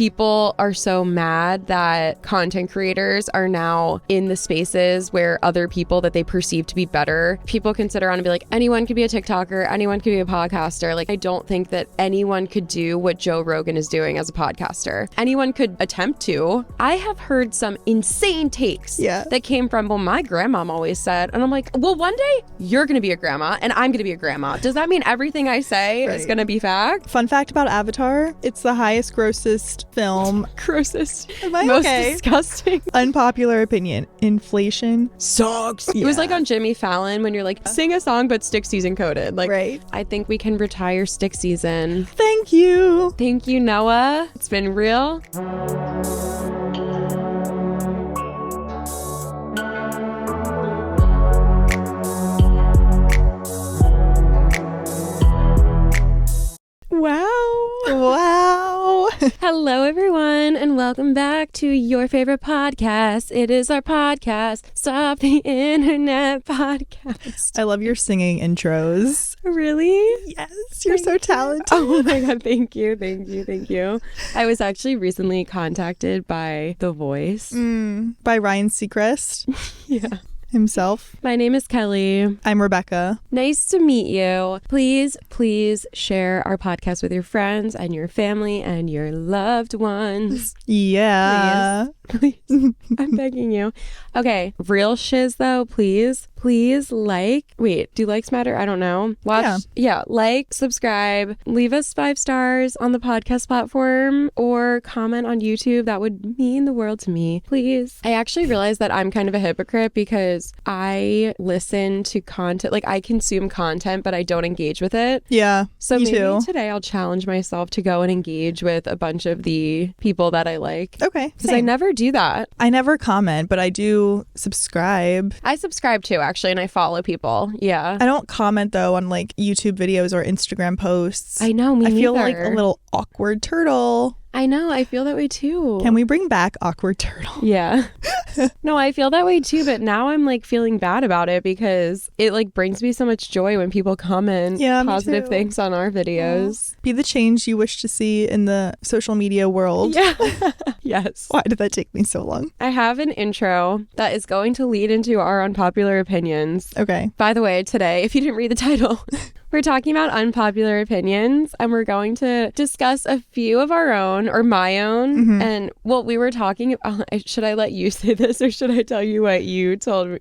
people are so mad that content creators are now in the spaces where other people that they perceive to be better, people can sit around and be like, anyone could be a TikToker, anyone could be a podcaster. Like, I don't think that anyone could do what Joe Rogan is doing as a podcaster. Anyone could attempt to. I have heard some insane takes that came from, well, my grandmom always said, and I'm like, well, one day you're going to be a grandma and I'm going to be a grandma. Does that mean everything I say is going to be fact? Fun fact about Avatar, it's the highest grossest film. Grossest. Am I most okay? Disgusting. Unpopular opinion. Inflation sucks. It was like on Jimmy Fallon when you're like, sing a song but stick season coded. Like, right. I think we can retire stick season. Thank you. Thank you, Noah. It's been real. Wow. Hello, everyone, and welcome back to your favorite podcast. It is our podcast, Stop the Internet Podcast. I love your singing intros. Really? Yes, you're so talented. Oh my God, thank you. I was actually recently contacted by The Voice. By Ryan Seacrest. Yeah. Himself. My name is Kelee. I'm Rebecca. Nice to meet you. Please share our podcast with your friends and your family and your loved ones. Yeah. Please. I'm begging you. Okay. Real shiz though, please like. Wait, do likes matter? I don't know. Watch. Yeah. Like, subscribe, leave us 5 stars on the podcast platform or comment on YouTube. That would mean the world to me. Please. I actually realized that I'm kind of a hypocrite because I listen to content, like I consume content, but I don't engage with it. Yeah. So me maybe too. Today I'll challenge myself to go and engage with a bunch of the people that I like. Okay. Because I never do that. I never comment, but I do subscribe. I subscribe too, actually, and I follow people. Yeah. I don't comment though on like YouTube videos or Instagram posts. I know, me I feel neither. like a little awkward turtle. I know, I feel that way too. Can we bring back awkward turtle? Yeah. No, I feel that way too, but now I'm like feeling bad about it because it like brings me so much joy when people comment positive things on our videos. Be the change you wish to see in the social media world. Yeah. Yes. Why did that take me so long? I have an intro that is going to lead into our unpopular opinions. Okay. By the way, today, if you didn't read the title, we're talking about unpopular opinions and we're going to discuss a few of our own or my own. Mm-hmm. And what we were talking about, should I let you say this or should I tell you what you told me?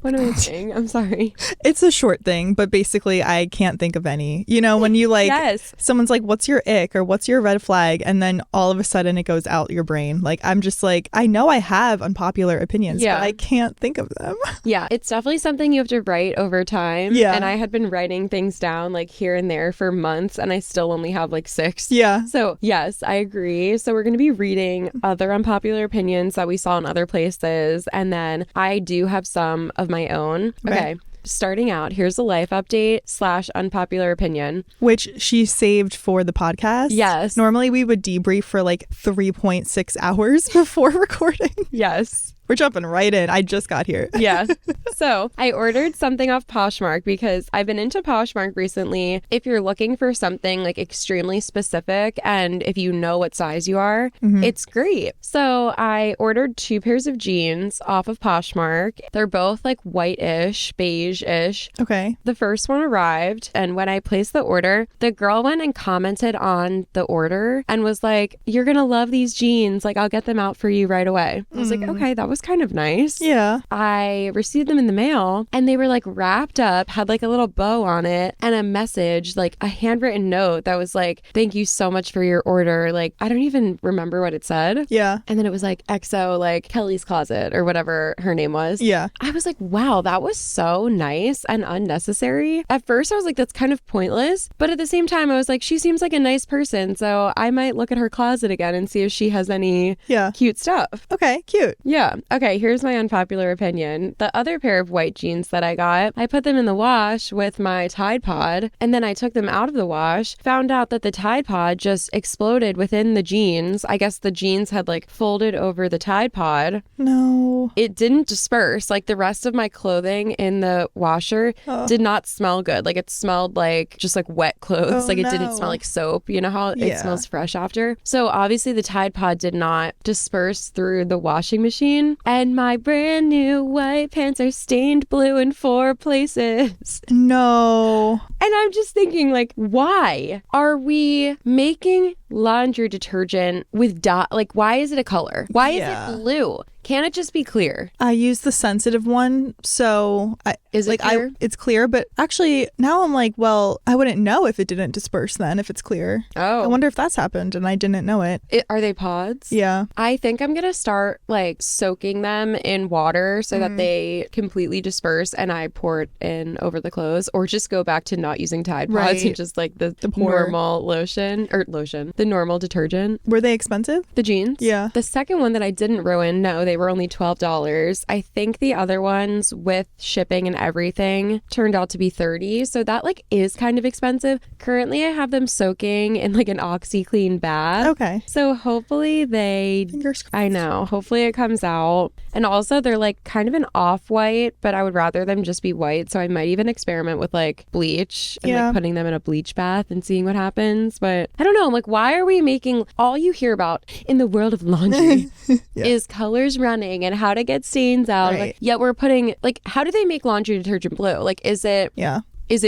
What am I saying? I'm sorry. It's a short thing, but basically I can't think of any. You know, when you like, someone's like, what's your ick or what's your red flag? And then all of a sudden it goes out your brain. Like, I'm just like, I know I have unpopular opinions, but I can't think of them. Yeah, it's definitely something you have to write over time. Yeah. And I had been writing things down like here and there for months and I still only have like 6. Yeah. So yes, I agree. So we're going to be reading other unpopular opinions that we saw in other places. And then I do have some of my own. Okay. Starting out, here's a life update / unpopular opinion. Which she saved for the podcast. Yes. Normally we would debrief for like 3.6 hours before recording. Yes. We're jumping right in. I just got here. Yeah. So I ordered something off Poshmark because I've been into Poshmark recently. If you're looking for something like extremely specific and if you know what size you are, it's great. So I ordered 2 pairs of jeans off of Poshmark. They're both like white-ish, beige-ish. Okay. The first one arrived and when I placed the order, the girl went and commented on the order and was like, you're going to love these jeans. Like, I'll get them out for you right away. I was like, okay, that was kind of nice. Yeah. I received them in the mail and they were like wrapped up, had like a little bow on it and a message, like a handwritten note that was like, thank you so much for your order. Like, I don't even remember what it said. Yeah. And then it was like XO, like Kelly's Closet or whatever her name was. Yeah. I was like, wow, that was so nice and unnecessary. At first I was like, that's kind of pointless. But at the same time, I was like, she seems like a nice person. So I might look at her closet again and see if she has any cute stuff. Okay, cute. Yeah. Okay, here's my unpopular opinion. The other pair of white jeans that I got, I put them in the wash with my Tide Pod, and then I took them out of the wash, found out that the Tide Pod just exploded within the jeans. I guess the jeans had like folded over the Tide Pod. No. It didn't disperse. Like the rest of my clothing in the washer did not smell good. Like it smelled like just like wet clothes. Like it didn't smell like soap. You know how it smells fresh after? So obviously the Tide Pod did not disperse through the washing machine. And my brand new white pants are stained blue in 4 places. No. And I'm just thinking, like, why are we making laundry detergent with dye? Like, why is it a color? Why is it blue? Can't it just be clear? I use the sensitive one, so is it clear? It's clear, but actually now I'm like, well, I wouldn't know if it didn't disperse then, if it's clear. Oh. I wonder if that's happened and I didn't know it. Are they pods? Yeah. I think I'm going to start like soaking them in water so that they completely disperse and I pour it in over the clothes, or just go back to not using Tide Pods and just like the normal the normal detergent. Were they expensive? The jeans? Yeah. The second one that I didn't ruin, no, they were only $12. I think the other ones with shipping and everything turned out to be $30. So that like is kind of expensive. Currently I have them soaking in like an OxyClean bath. Okay. So hopefully Fingers crossed. I know. Hopefully it comes out. And also they're like kind of an off-white, but I would rather them just be white. So I might even experiment with like bleach and like putting them in a bleach bath and seeing what happens. But I don't know. I'm like, why are we making all you hear about in the world of laundry is colors running and how to get stains out. Right. Like, yet we're putting like, how do they make laundry detergent blue? Like, is it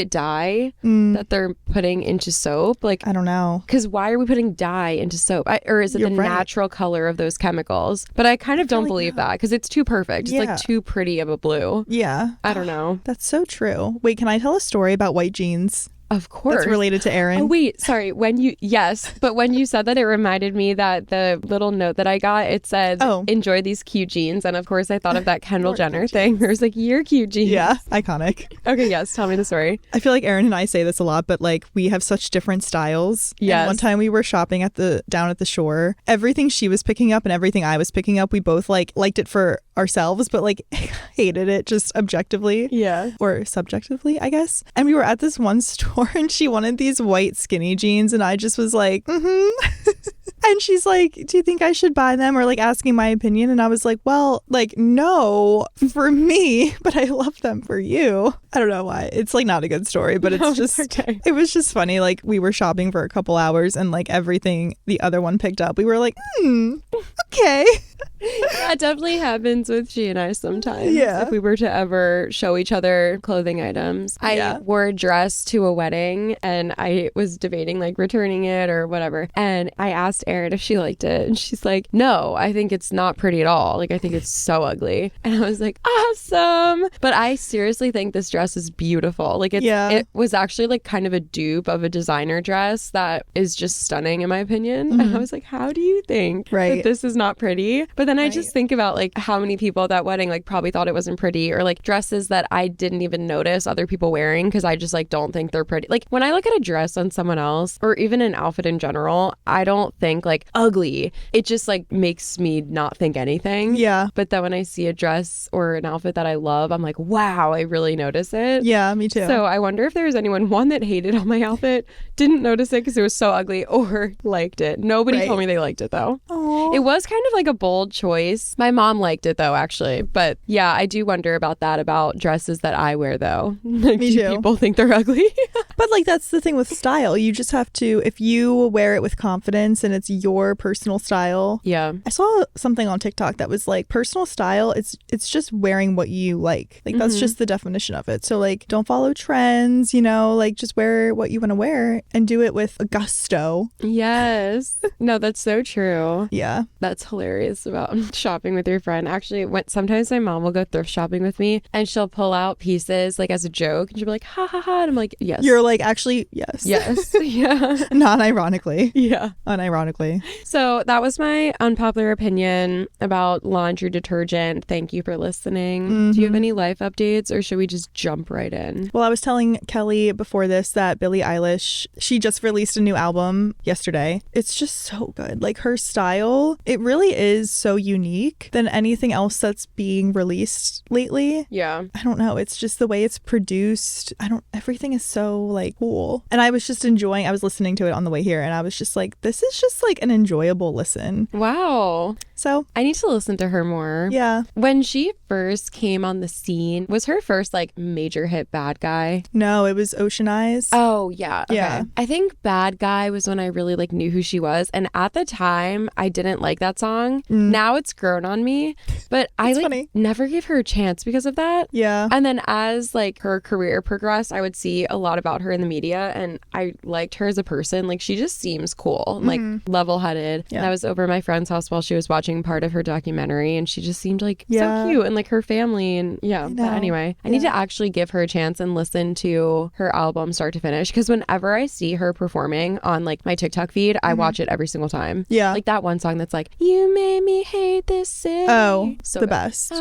dye that they're putting into soap? Like, I don't know. Because why are we putting dye into soap? Or is it natural color of those chemicals? But I kind of don't believe that because it's too perfect. It's like too pretty of a blue. Yeah. I don't know. That's so true. Wait, can I tell a story about white jeans? Of course. That's related to Erin. Oh, wait. Sorry. But when you said that, it reminded me that the little note that I got, it said, enjoy these cute jeans. And of course, I thought of that Kendall Jenner thing where it's like, you're cute jeans. Yeah. Iconic. Okay. Yes. Tell me the story. I feel like Erin and I say this a lot, but like we have such different styles. Yes. And one time we were shopping down at the shore. Everything she was picking up and everything I was picking up, we both like liked it for ourselves, but like hated it just objectively. Yeah. Or subjectively, I guess. And we were at this one store and she wanted these white skinny jeans and I just was like, And she's like, do you think I should buy them? Or like asking my opinion. And I was like, well, like, no, for me, but I love them for you. I don't know why. It's like not a good story, but it's just, okay. It was just funny. Like we were shopping for a couple hours and like everything the other one picked up, we were like, okay. That definitely happens with she and I sometimes. Yeah. If we were to ever show each other clothing items. I wore a dress to a wedding and I was debating like returning it or whatever. And I asked Erin if she liked it. And she's like, no, I think it's not pretty at all. Like, I think it's so ugly. And I was like, awesome. But I seriously think this dress is beautiful. Like, it was actually like kind of a dupe of a designer dress that is just stunning in my opinion. And I was like, how do you think that this is not pretty? But then I just think about like how many people at that wedding like probably thought it wasn't pretty, or like dresses that I didn't even notice other people wearing because I just like don't think they're pretty. Like when I look at a dress on someone else or even an outfit in general, I don't think like ugly. It just like makes me not think anything. Yeah. But then when I see a dress or an outfit that I love, I'm like, wow, I really notice it. Yeah, me too. So I wonder if there was anyone, one, that hated on my outfit, didn't notice it because it was so ugly, or liked it. Nobody told me they liked it though. Aww. It was kind of like a bold choice. My mom liked it though, actually. But yeah, I do wonder about that, about dresses that I wear though. Like, me too. People think they're ugly. But like that's the thing with style. You just have to, if you wear it with confidence and it's your personal style. Yeah. I saw something on TikTok that was like personal style. It's just wearing what you like. Like that's just the definition of it. So like don't follow trends, you know, like just wear what you want to wear and do it with gusto. Yes. No, that's so true. Yeah. That's hilarious about shopping with your friend. Actually, sometimes my mom will go thrift shopping with me and she'll pull out pieces like as a joke and she'll be like, ha ha ha. And I'm like, yes. You're like, actually, yes. Yes. Yeah. Non-ironically. Yeah. Unironically. So that was my unpopular opinion about laundry detergent. Thank you for listening. Do you have any life updates or should we just jump right in? Well, I was telling Kelee before this that Billie Eilish, she just released a new album yesterday. It's just so good. Like her style feel. It really is so unique than anything else that's being released lately. Yeah. I don't know. It's just the way it's produced. Everything is so like cool. And I was just enjoying, I was listening to it on the way here and I was just like, this is just like an enjoyable listen. Wow. So I need to listen to her more. Yeah. When she first came on the scene, was her first like major hit Bad Guy? No, it was Ocean Eyes. Oh, yeah. Okay. Yeah. I think Bad Guy was when I really like knew who she was. And at the time, I didn't like that song. Now it's grown on me. But I like never gave her a chance because of that. Yeah. And then as like her career progressed, I would see a lot about her in the media and I liked her as a person. Like she just seems cool and like level-headed. Yeah. And I was over at my friend's house while she was watching part of her documentary and she just seemed like so cute and like her family and But anyway, I need to actually give her a chance and listen to her album start to finish because whenever I see her performing on like my TikTok feed, I watch it every single time. Yeah. Like that one song that's like, you made me hate this city. Oh, so the good. Best.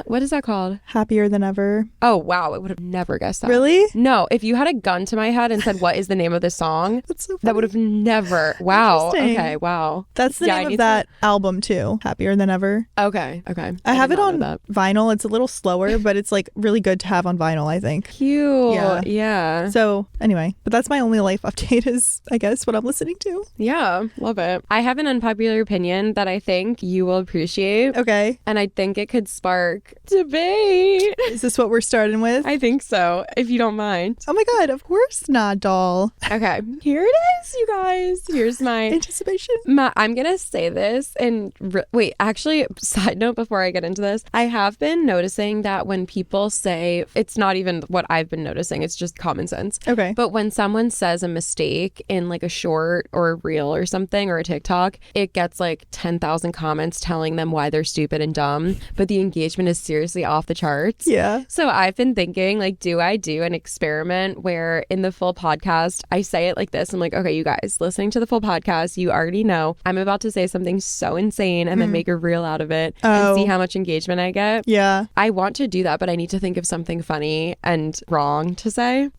What is that called? Happier Than Ever. Oh, wow. I would have never guessed that. Really? No. If you had a gun to my head and said, what is the name of this song? That's so funny. That would have never. Wow. Okay. Wow. That's the name of that album too. Happier Than Ever. Okay. I have it on vinyl. It's a little slower, but it's like really good to have on vinyl, I think. Cute. Yeah. So anyway, but that's my only life update is, I guess, what I'm listening to. Yeah. Love it. I have an unpopular opinion that I think you will appreciate. Okay. And I think it could spark debate. Is this what we're starting with? I think so, if you don't mind. Oh my God, of course not, doll. Okay. Here it is, you guys. Here's my anticipation. I'm going to say this and wait, actually, side note before I get into this, I have been noticing that when people say, it's not even what I've been noticing, it's just common sense. Okay. But when someone says a mistake in like a short or a reel or something or a TikTok, it gets like 10,000 comments telling them why they're stupid and dumb, but the engagement is seriously off the charts. Yeah. So I've been thinking, like, do I do an experiment where in the full podcast, I say it like this? I'm like, okay, you guys, listening to the full podcast, you already know I'm about to say something so insane and then make a reel out of it and see how much engagement I get. Yeah. I want to do that, but I need to think of something funny and wrong to say.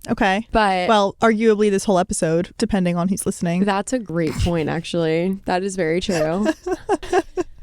Okay. But well, arguably this whole episode, depending on who's listening. That's a great point, actually. That is very true.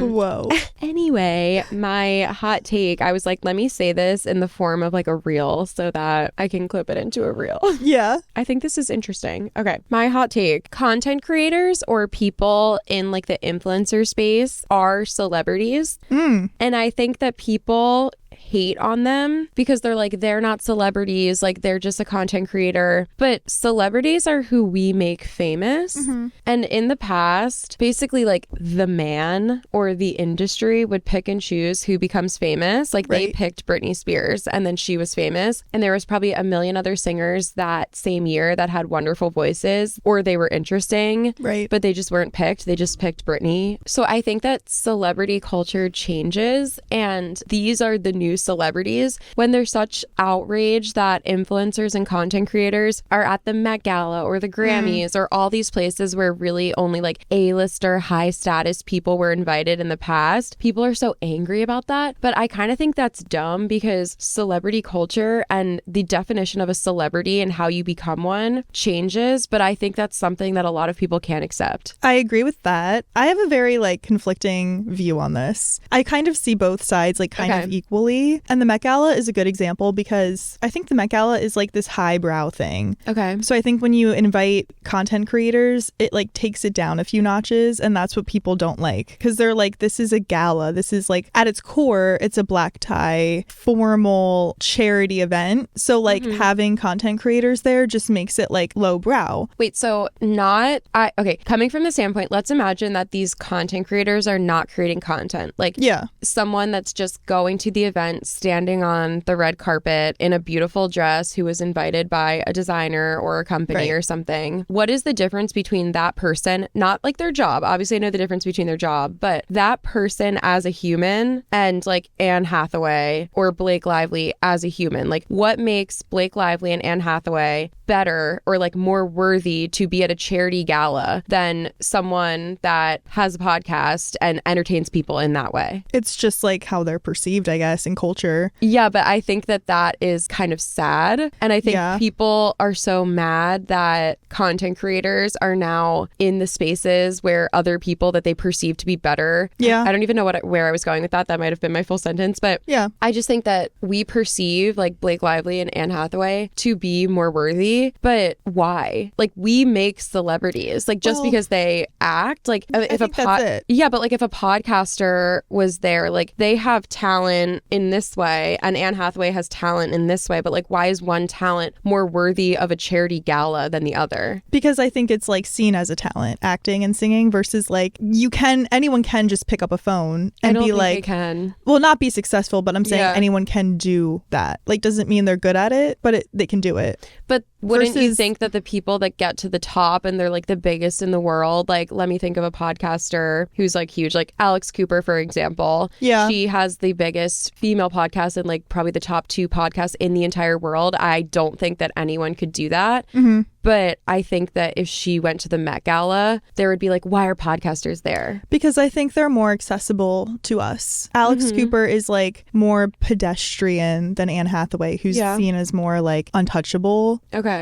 Whoa. Anyway, my hot take, I was like, let me say this in the form of like a reel so that I can clip it into a reel. Yeah. I think this is interesting. Okay. My hot take, content creators or people in like the influencer space are celebrities. And I think that people hate on them because they're like, they're not celebrities, like they're just a content creator. But celebrities are who we make famous. And in the past, basically like the man or the industry would pick and choose who becomes famous. Like they picked Britney Spears and then she was famous. And there was probably a million other singers that same year that had wonderful voices or they were interesting, but they just weren't picked. They just picked Britney. So I think that celebrity culture changes and these are the new celebrities. When there's such outrage that influencers and content creators are at the Met Gala or the Grammys or all these places where really only like A-lister high status people were invited in the past, people are so angry about that. But I kind of think that's dumb because celebrity culture and the definition of a celebrity and how you become one changes. But I think that's something that a lot of people can't accept. I agree with that. I have a very like conflicting view on this. I kind of see both sides like kind of equally. And the Met Gala is a good example because I think the Met Gala is like this highbrow thing. Okay. So I think when you invite content creators, it like takes it down a few notches and that's what people don't like because they're like, this is a gala. This is like at its core, it's a black tie, formal charity event. So like having content creators there just makes it like lowbrow. Wait, so coming from the standpoint, let's imagine that these content creators are not creating content. Like someone that's just going to the event, standing on the red carpet in a beautiful dress who was invited by a designer or a company or something. What is the difference between that person, not like their job? Obviously, I know the difference between their job, but that person as a human and like Anne Hathaway or Blake Lively as a human. Like what makes Blake Lively and Anne Hathaway better or like more worthy to be at a charity gala than someone that has a podcast and entertains people in that way? It's just like how they're perceived, I guess, in culture. Yeah, but I think that is kind of sad. And I think people are so mad that content creators are now in the spaces where other people that they perceive to be better. Yeah. I don't even know where I was going with that. That might have been my full sentence. But yeah, I just think that we perceive like Blake Lively and Anne Hathaway to be more worthy. But why? Like, we make celebrities. Like, just because they act, like, if that's it. Yeah, but like if a podcaster was there, like, they have talent in this way and Anne Hathaway has talent in this way, but like, why is one talent more worthy of a charity gala than the other? Because I think it's like seen as a talent, acting and singing, versus like anyone can just pick up a phone and be like, they can. Well, not be successful, but I'm saying anyone can do that. Like, doesn't mean they're good at it, but they can do it. But wouldn't you think that the people that get to the top and they're like the biggest in the world, like, let me think of a podcaster who's like huge, like Alex Cooper, for example. Yeah. She has the biggest female podcast and like probably the top 2 podcasts in the entire world. I don't think that anyone could do that. Mm-hmm. But I think that if she went to the Met Gala, there would be like, why are podcasters there? Because I think they're more accessible to us. Alex Cooper is like more pedestrian than Anne Hathaway, who's seen as more like untouchable. Okay.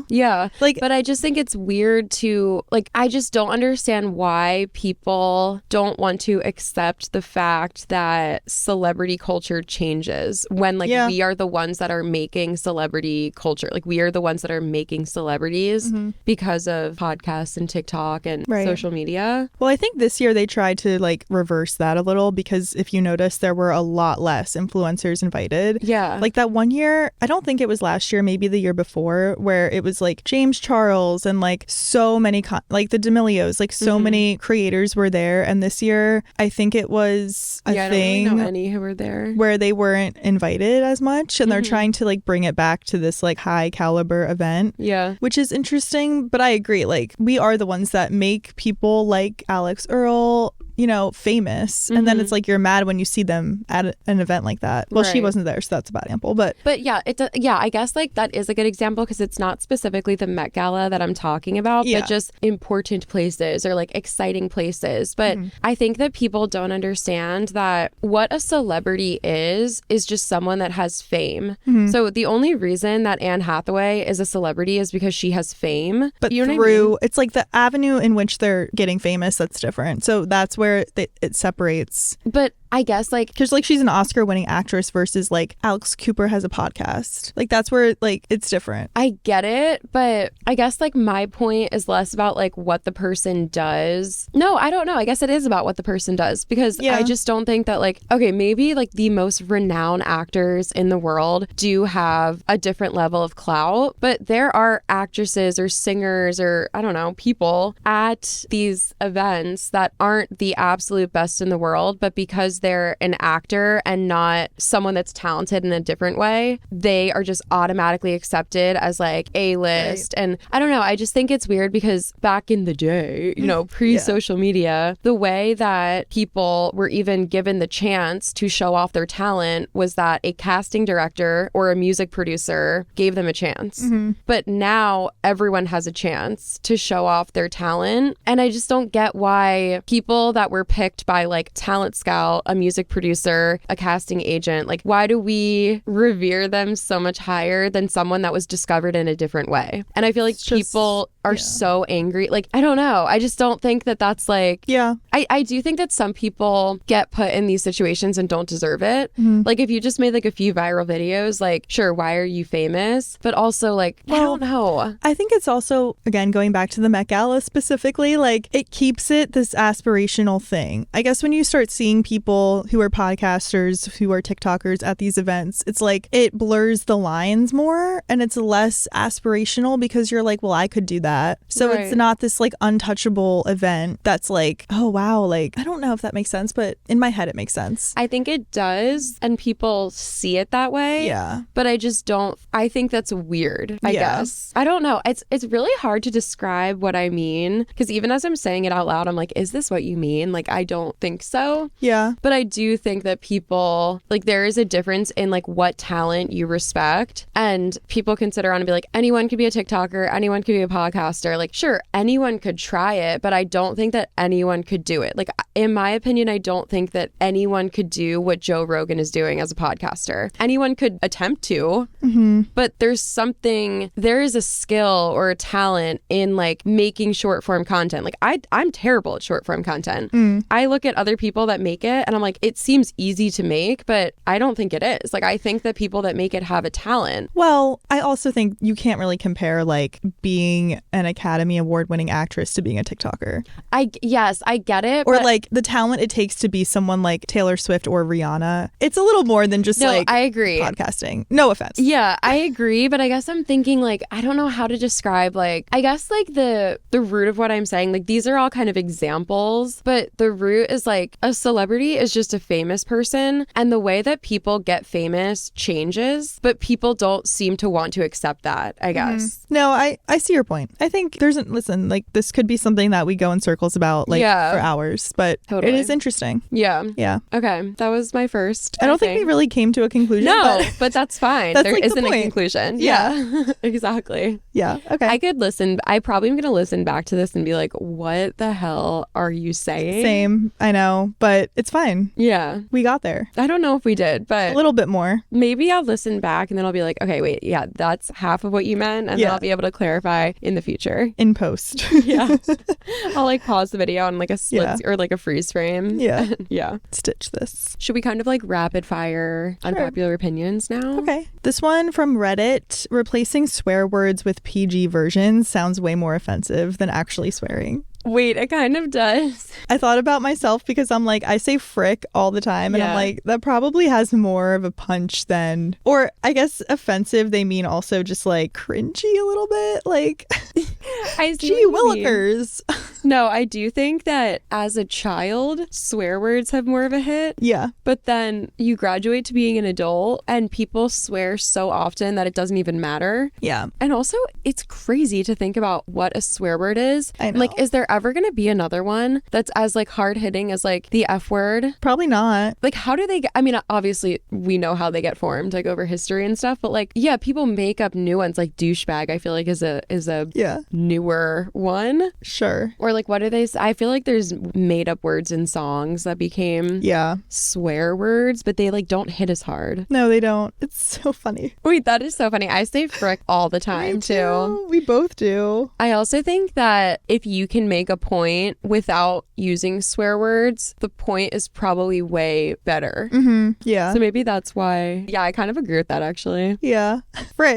Yeah. Like, but I just think it's weird to, like, I just don't understand why people don't want to accept the fact that celebrity culture changes when, like, we are the ones that are making celebrity culture. Like, we are the ones that are making celebrities because of podcasts and TikTok and social media. Well, I think this year they tried to like reverse that a little, because if you notice, there were a lot less influencers invited. Yeah. Like that one year, I don't think it was last year, maybe the year before, where it was like James Charles and like so many, like the D'Amelios, like so many creators were there. And this year, I think it was a thing. I don't really know any who were there. Where they weren't invited as much. And they're trying to like bring it back to this like high caliber event. Yeah. Which is interesting, but I agree. Like, we are the ones that make people like Alex Earl, you know, famous. And then it's like you're mad when you see them at an event like that. Well, she wasn't there, so that's a bad example. But yeah, I guess like that is a good example, because it's not specifically the Met Gala that I'm talking about, but just important places or like exciting places. But I think that people don't understand that what a celebrity is just someone that has fame. So the only reason that Anne Hathaway is a celebrity is because she has fame. But you know what I mean? It's like the avenue in which they're getting famous that's different. So that's where it separates. But I guess like, because like she's an Oscar-winning actress versus like Alex Cooper has a podcast. Like that's where like it's different. I get it, but I guess like my point is less about like what the person does. No, I don't know. I guess it is about what the person does, because I just don't think that like, okay, maybe like the most renowned actors in the world do have a different level of clout, but there are actresses or singers or I don't know, people at these events that aren't the absolute best in the world, but because they're an actor and not someone that's talented in a different way, they are just automatically accepted as like A-list. And I don't know, I just think it's weird, because back in the day, you know, pre-social media, the way that people were even given the chance to show off their talent was that a casting director or a music producer gave them a chance. But now everyone has a chance to show off their talent. And I just don't get why people that were picked by like Talent Scout, a music producer, a casting agent, like why do we revere them so much higher than someone that was discovered in a different way? And I feel like people are so angry. Like, I don't know. I just don't think that that's like, I do think that some people get put in these situations and don't deserve it. Like if you just made like a few viral videos, like sure, why are you famous? But also like, I don't know. I think it's also, again, going back to the Met Gala specifically, like it keeps it this aspirational thing. I guess when you start seeing people who are podcasters, who are TikTokers at these events, it's like it blurs the lines more and it's less aspirational, because you're like, well, I could do that. So it's not this like untouchable event that's like, oh wow, like I don't know if that makes sense, but in my head it makes sense. I think it does, and people see it that way. Yeah. But I just don't, I think that's weird, I guess. I don't know. It's really hard to describe what I mean, because even as I'm saying it out loud, I'm like, is this what you mean? Like, I don't think so. Yeah. But But I do think that people, like, there is a difference in like what talent you respect, and people can sit around and be like, anyone could be a TikToker, anyone could be a podcaster. Like, sure, anyone could try it, but I don't think that anyone could do it. Like, in my opinion, I don't think that anyone could do what Joe Rogan is doing as a podcaster. Anyone could attempt to, but there is a skill or a talent in like making short form content. Like, I'm terrible at short form content. I look at other people that make it and I'm like, it seems easy to make, but I don't think it is. Like, I think that people that make it have a talent. Well, I also think you can't really compare like being an Academy Award winning actress to being a TikToker. Yes, I get it. Or like the talent it takes to be someone like Taylor Swift or Rihanna. It's a little more than just I agree. Podcasting. No offense. Yeah, I agree. But I guess I'm thinking like, I don't know how to describe like, I guess like the root of what I'm saying, like these are all kind of examples, but the root is like a celebrity is just a famous person, and the way that people get famous changes, but people don't seem to want to accept that, I guess. No, I see your point. I think listen, like this could be something that we go in circles about like for hours, but it is interesting. Yeah. Yeah. Okay. That was my first. I don't think we really came to a conclusion. No, but that's fine. There like isn't the a conclusion. Yeah. Exactly. Yeah. Okay. I probably am going to listen back to this and be like, what the hell are you saying? Same. I know, but it's fine. Yeah. We got there. I don't know if we did, but a little bit more. Maybe I'll listen back and then I'll be like, okay, wait, yeah, that's half of what you meant. And then I'll be able to clarify in the future. In post. Yeah. I'll like pause the video on like a split or like a freeze frame. Yeah. Yeah. Stitch this. Should we kind of like rapid fire unpopular opinions now? Okay. This one from Reddit: replacing swear words with PG versions sounds way more offensive than actually swearing. Wait, it kind of does. I thought about myself because I'm like, I say frick all the time. And I'm like, that probably has more of a punch than, or I guess offensive, they mean also just like cringy a little bit. Like, gee willikers. No, I do think that as a child, swear words have more of a hit. Yeah. But then you graduate to being an adult and people swear so often that it doesn't even matter. Yeah. And also, it's crazy to think about what a swear word is. I know. Like, is there ever going to be another one that's as like hard hitting as like the F word? Probably not. Like, how do they get, I mean, obviously we know how they get formed, like over history and stuff, but like, yeah, people make up new ones. Like douchebag, I feel like is a newer one. Sure. Or like, what do they say? I feel like there's made up words in songs that became swear words, but they like don't hit as hard. No, they don't. It's so funny. Wait, that is so funny. I say frick all the time too. We both do. I also think that if you can make a point without using swear words, the point is probably way better. Yeah. So maybe that's why. Yeah, I kind of agree with that actually. Yeah. Frick.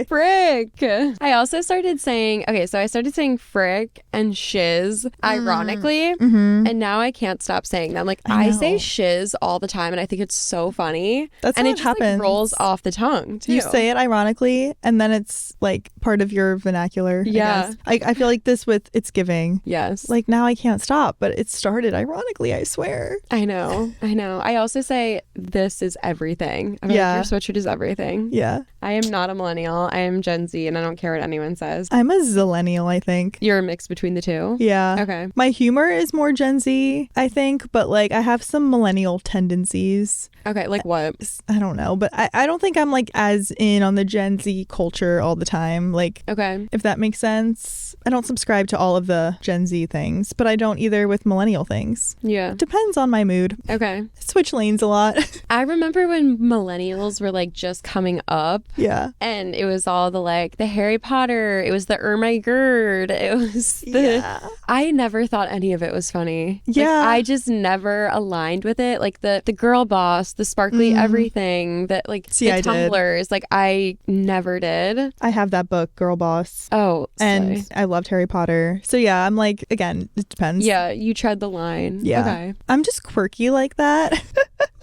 I also started saying, I started saying frick and shiz ironically, and now I can't stop saying them. Like I say shiz all the time and I think it's so funny. That's and how it just happens. like rolls off the tongue too. You say it ironically and then it's like part of your vernacular. Yeah. I feel like this with it's giving. Yes. Like now I can't stop, but it started ironically, I swear. I know. I also say this is everything. I'm like, your sweatshirt is everything. Yeah. I am not a millennial. I am Gen Z and I don't care what anyone says. I'm a zillennial, I think. You're a mix between the two? Yeah. Okay. My humor is more Gen Z, I think, but like I have some millennial tendencies. Okay, like what? I don't know, but I don't think I'm like as in on the Gen Z culture all the time. Like, okay, if that makes sense. I don't subscribe to all of the Gen Z things, but I don't either with millennial things. Yeah. Depends on my mood. Okay. Switch lanes a lot. I remember when millennials were like just coming up. Yeah. And it was all the like the Harry Potter, it was the my Gerd, it was the I never thought any of it was funny. Yeah. Like, I just never aligned with it. Like the girl boss, the sparkly everything, that like the tumblers, like I never did. I have that book, Girl Boss. Oh, and I loved Harry Potter. So yeah, I'm like, again, it depends. Yeah, you tread the line. Yeah. Okay. I'm just quirky like that.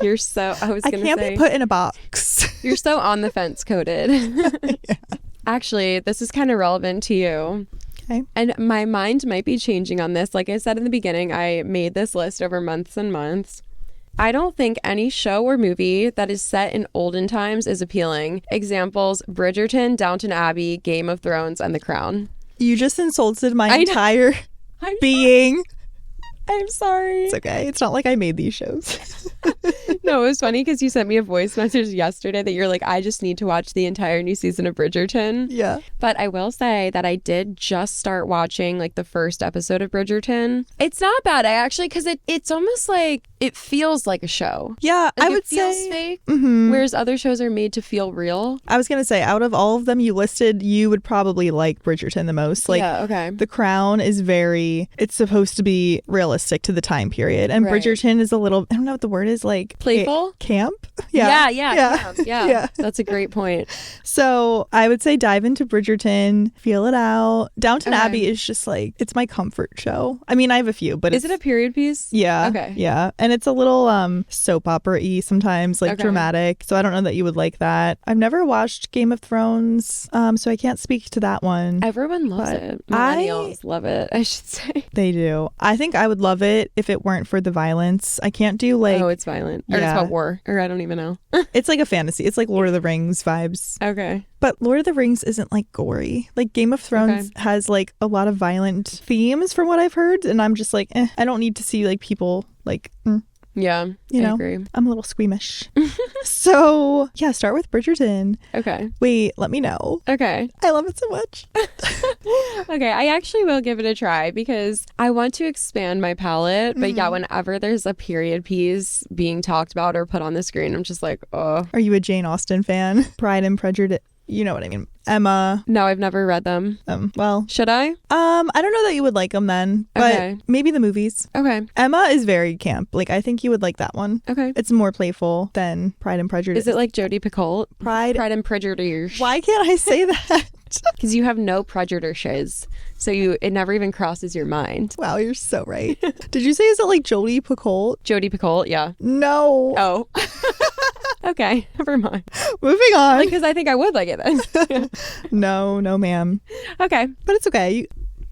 You're so, I can't be put in a box. You're so on the fence coded. Yeah. Actually, this is kind of relevant to you. Okay. And my mind might be changing on this. Like I said in the beginning, I made this list over months and months. I don't think any show or movie that is set in olden times is appealing. Examples: Bridgerton, Downton Abbey, Game of Thrones, and The Crown. You just insulted my entire being. I'm sorry. It's okay. It's not like I made these shows. No, it was funny because you sent me a voice message yesterday that you're like, I just need to watch the entire new season of Bridgerton. Yeah. But I will say that I did just start watching like the first episode of Bridgerton. It's not bad. I actually, because it's almost like it feels like a show. Yeah, like I would say. It feels fake, whereas other shows are made to feel real. I was going to say, out of all of them you listed, you would probably like Bridgerton the most. Like, yeah, okay. The Crown is it's supposed to be realistic to the time period. And right. Bridgerton is a little, I don't know what the word is, like... Playful? Camp? Yeah. Camp. Yeah. That's a great point. So I would say dive into Bridgerton, feel it out. Downton Abbey is just like, it's my comfort show. I mean, I have a few, but is it a period piece? Yeah. Okay. Yeah. And it's a little soap opera-y sometimes, like dramatic. So I don't know that you would like that. I've never watched Game of Thrones, so I can't speak to that one. Everyone loves it. Millennials love it, I should say. They do. I think I would love it if it weren't for the violence. I can't do like... Oh, it's violent. Or it's about war. Or I don't even know. It's like a fantasy. It's like Lord of the Rings vibes. Okay. But Lord of the Rings isn't like gory. Like Game of Thrones has like a lot of violent themes from what I've heard. And I'm just like, I don't need to see like people like... Yeah, you know, I agree. I'm a little squeamish. So, yeah, start with Bridgerton. Okay. Wait, let me know. Okay. I love it so much. Okay, I actually will give it a try because I want to expand my palette. But yeah, whenever there's a period piece being talked about or put on the screen, I'm just like, oh. Are you a Jane Austen fan? Pride and Prejudice. You know what I mean. Emma. No, I've never read them. Well, should I? I don't know that you would like them then, but maybe the movies. Okay. Emma is very camp. Like, I think you would like that one. Okay. It's more playful than Pride and Prejudice. Is it like Jodie Picoult? Pride and Prejudice. Why can't I say that? Because you have no prejudices, so it never even crosses your mind. Wow, you're so right. Did you say is it like Jodie Picoult? Jodie Picoult, yeah. No. Oh. Okay, never mind. Moving on. Because I think I would like it then. No, ma'am. Okay. But it's okay.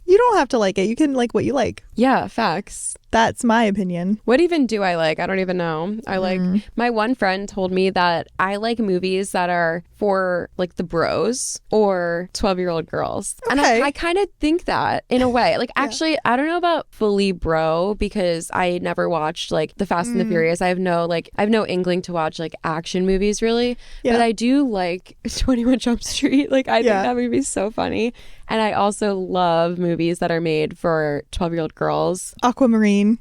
You don't have to like it. You can like what you like. Yeah, facts. That's my opinion. What even do I like? I don't even know. I like, my one friend told me that I like movies that are for like the bros or 12-year-old girls. Okay. And I kind of think that in a way. Like, actually, I don't know about fully bro because I never watched like the Fast and the Furious. I have no inkling to watch like action movies really. Yeah. But I do like 21 Jump Street. Like, I think that movie's so funny. And I also love movies that are made for 12-year-old girls. Aquamarine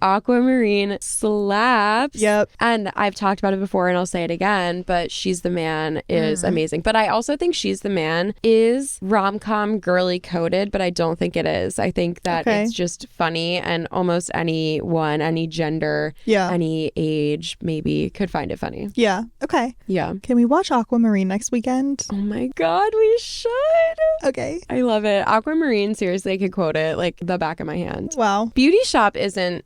slaps. Yep. And I've talked about it before and I'll say it again, but She's the Man is amazing. But I also think She's the Man is rom-com girly coded, but I don't think it is. I think that it's just funny and almost anyone, any gender, any age maybe could find it funny. Yeah. Okay. Yeah. Can we watch Aquamarine next weekend? Oh my God, we should. Okay. I love it. Aquamarine, seriously, I could quote it like the back of my hand. Wow. Beauty Shop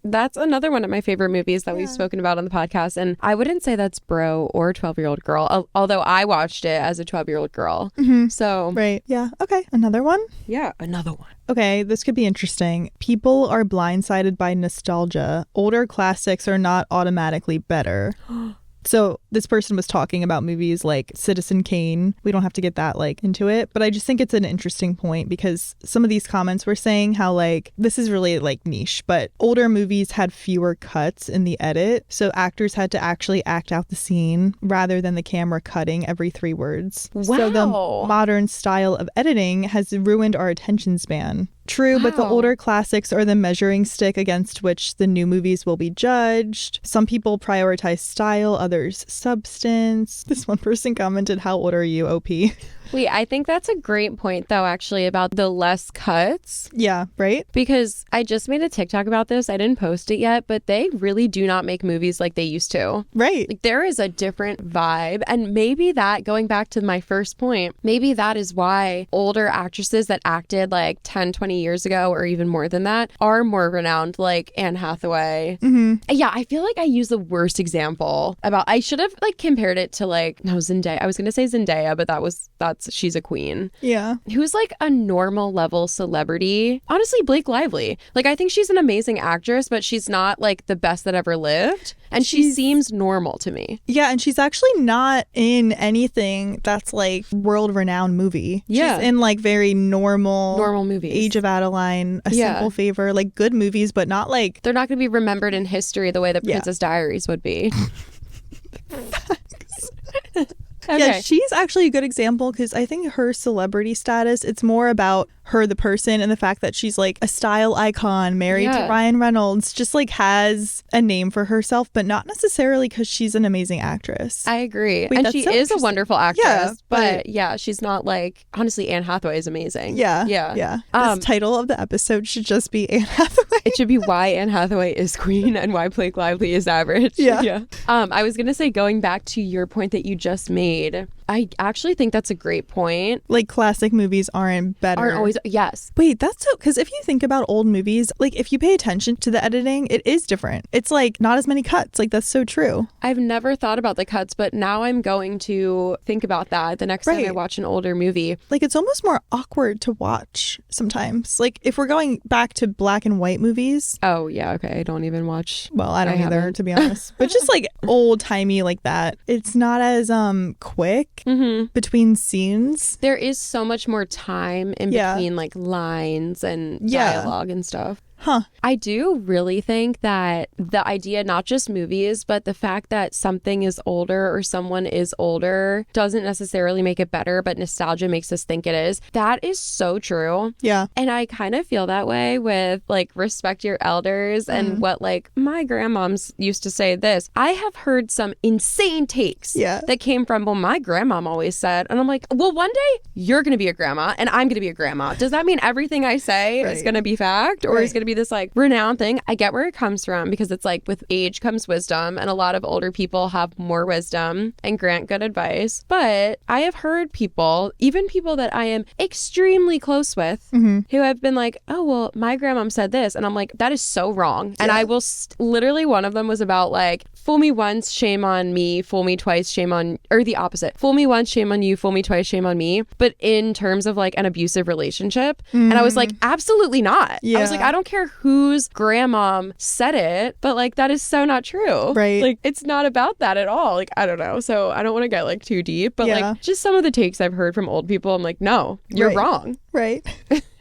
that's another one of my favorite movies that we've spoken about on the podcast. And I wouldn't say that's bro or 12-year-old girl, although I watched it as a 12-year-old girl. So. Right. Yeah. Okay. Another one? Yeah. Another one. Okay, this could be interesting. People are blindsided by nostalgia. Older classics are not automatically better. So this person was talking about movies like Citizen Kane. We don't have to get that like into it, but I just think it's an interesting point because some of these comments were saying how like this is really like niche, but older movies had fewer cuts in the edit. So actors had to actually act out the scene rather than the camera cutting every 3 words. Wow. So the modern style of editing has ruined our attention span. True, but the older classics are the measuring stick against which the new movies will be judged. Some people prioritize style, others substance. This one person commented, "How old are you, OP?" Wait, I think that's a great point, though, actually, about the less cuts. Yeah, right? Because I just made a TikTok about this. I didn't post it yet, but they really do not make movies like they used to. Right. Like, there is a different vibe. And maybe that, going back to my first point, maybe that is why older actresses that acted like 10, 20 years ago, or even more than that, are more renowned, like Anne Hathaway. Yeah, I feel like I use the worst example about, I should have like compared it to like, no, Zendaya. I was going to say Zendaya, but that's she's a queen. Yeah. Who's like a normal level celebrity. Honestly, Blake Lively. Like, I think she's an amazing actress, but she's not like the best that ever lived. And she seems normal to me. Yeah, and she's actually not in anything that's like world-renowned movie. Yeah. She's in like very normal movies. Age of Adeline, A Simple Favor, like good movies, but not like... They're not going to be remembered in history the way that Princess Diaries would be. Okay. Yeah, she's actually a good example because I think her celebrity status, it's more about her, the person, and the fact that she's like a style icon, married to Ryan Reynolds, just like has a name for herself, but not necessarily because she's an amazing actress. I agree. Wait, and she is a wonderful actress, yeah, but yeah, she's not like, honestly, Anne Hathaway is amazing. Yeah. This title of the episode should just be Anne Hathaway. It should be why Anne Hathaway is queen and why Blake Lively is average. Yeah. I was going to say, going back to your point that you just made, I actually think that's a great point. Like, classic movies aren't better. Aren't always, yes. Wait, that's so, because if you think about old movies, like if you pay attention to the editing, it is different. It's like not as many cuts. Like, that's so true. I've never thought about the cuts, but now I'm going to think about that the next time I watch an older movie. Like, it's almost more awkward to watch sometimes. Like, if we're going back to black and white movies. Oh, yeah. Okay. I don't even watch. Well, I don't either, to be honest. But just like old timey like that, it's not as quick between scenes. There is so much more time in between like lines and dialogue and stuff. I do really think that the idea, not just movies, but the fact that something is older or someone is older doesn't necessarily make it better, but nostalgia makes us think it is. That is so true. Yeah. And I kind of feel that way with like respect your elders and what like my grandmoms used to say this. I have heard some insane takes that came from, well, my grandmom always said, and I'm like, well, one day you're going to be a grandma and I'm going to be a grandma. Does that mean everything I say is going to be fact or is going to be this like renowned thing? I get where it comes from because it's like with age comes wisdom, and a lot of older people have more wisdom and grant good advice. But I have heard people, even people that I am extremely close with, who have been like, oh, well, my grandmom said this. And I'm like, that is so wrong. And I will literally, one of them was about like, fool me once, shame on me, fool me twice, shame on, or the opposite. Fool me once, shame on you, fool me twice, shame on me. But in terms of like an abusive relationship. And I was like, absolutely not. I was like, I don't care whose grandmom said it, but like that is so not true. Right. Like it's not about that at all. Like, I don't know. So I don't want to get like too deep, but like just some of the takes I've heard from old people, I'm like, no, you're wrong. Right.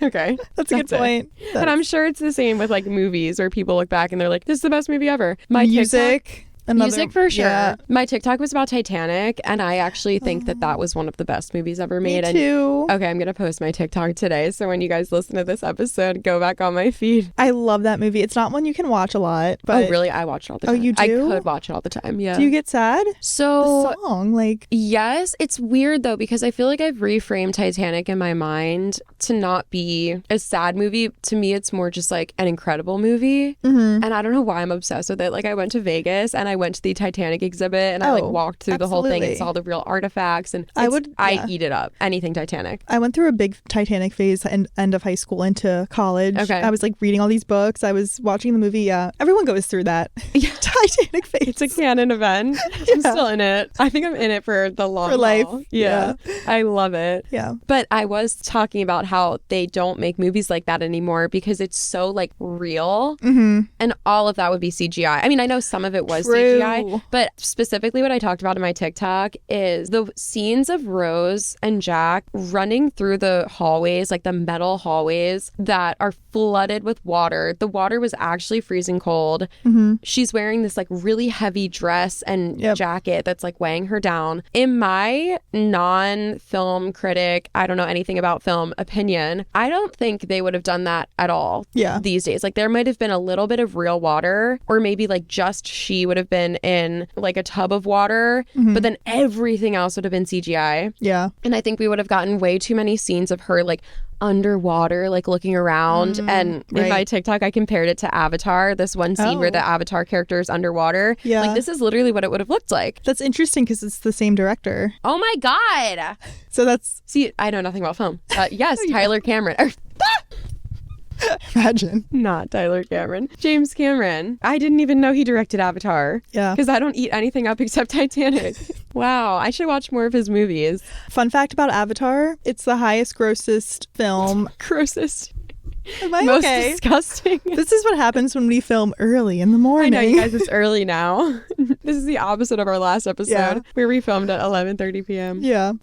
Okay. That's a good point. And I'm sure it's the same with like movies where people look back and they're like, this is the best movie ever. Music. Music for sure. Yeah. My TikTok was about Titanic, and I actually think that was one of the best movies ever made. Me too. And, okay, I'm going to post my TikTok today, so when you guys listen to this episode, go back on my feed. I love that movie. It's not one you can watch a lot. But... Oh, really? I watch it all the time. Oh, you do? I could watch it all the time, yeah. Do you get sad? So, the song, like... Yes, it's weird, though, because I feel like I've reframed Titanic in my mind to not be a sad movie. To me, it's more just like an incredible movie. And I don't know why I'm obsessed with it. Like, I went to Vegas, and I went to the Titanic exhibit and I like walked through the whole thing and saw the real artifacts, and I eat it up. Anything Titanic. I went through a big Titanic phase and end of high school into college. Okay. I was like reading all these books. I was watching the movie. Yeah. Everyone goes through that. Titanic phase. It's a canon event. I'm still in it. I think I'm in it for the long life. Haul. Yeah. I love it. Yeah. But I was talking about how they don't make movies like that anymore because it's so like real, and all of that would be CGI. I mean, I know some of it was CGI, but specifically what I talked about in my TikTok is the scenes of Rose and Jack running through the hallways, like the metal hallways that are flooded with water. The water was actually freezing cold. She's wearing this like really heavy dress and jacket that's like weighing her down. In my non-film critic, I don't know anything about film opinion, I don't think they would have done that at all these days. Like there might have been a little bit of real water, or maybe like just she would have been in like a tub of water, but then everything else would have been CGI. Yeah. And I think we would have gotten way too many scenes of her like underwater, like looking around. And in my TikTok, I compared it to Avatar, this one scene where the Avatar character is underwater. Yeah. Like this is literally what it would have looked like. That's interesting because it's the same director. Oh my God. So that's... See, I know nothing about film. Yes, Tyler Cameron. Imagine. Not Tyler Cameron. James Cameron. I didn't even know he directed Avatar. Yeah. Because I don't eat anything up except Titanic. Wow. I should watch more of his movies. Fun fact about Avatar, it's the highest grossest film. Grossest. Am I Most okay? Disgusting. This is what happens when we film early in the morning. I know, you guys, it's early now. This is the opposite of our last episode where we filmed at 11:30 p.m. Yeah.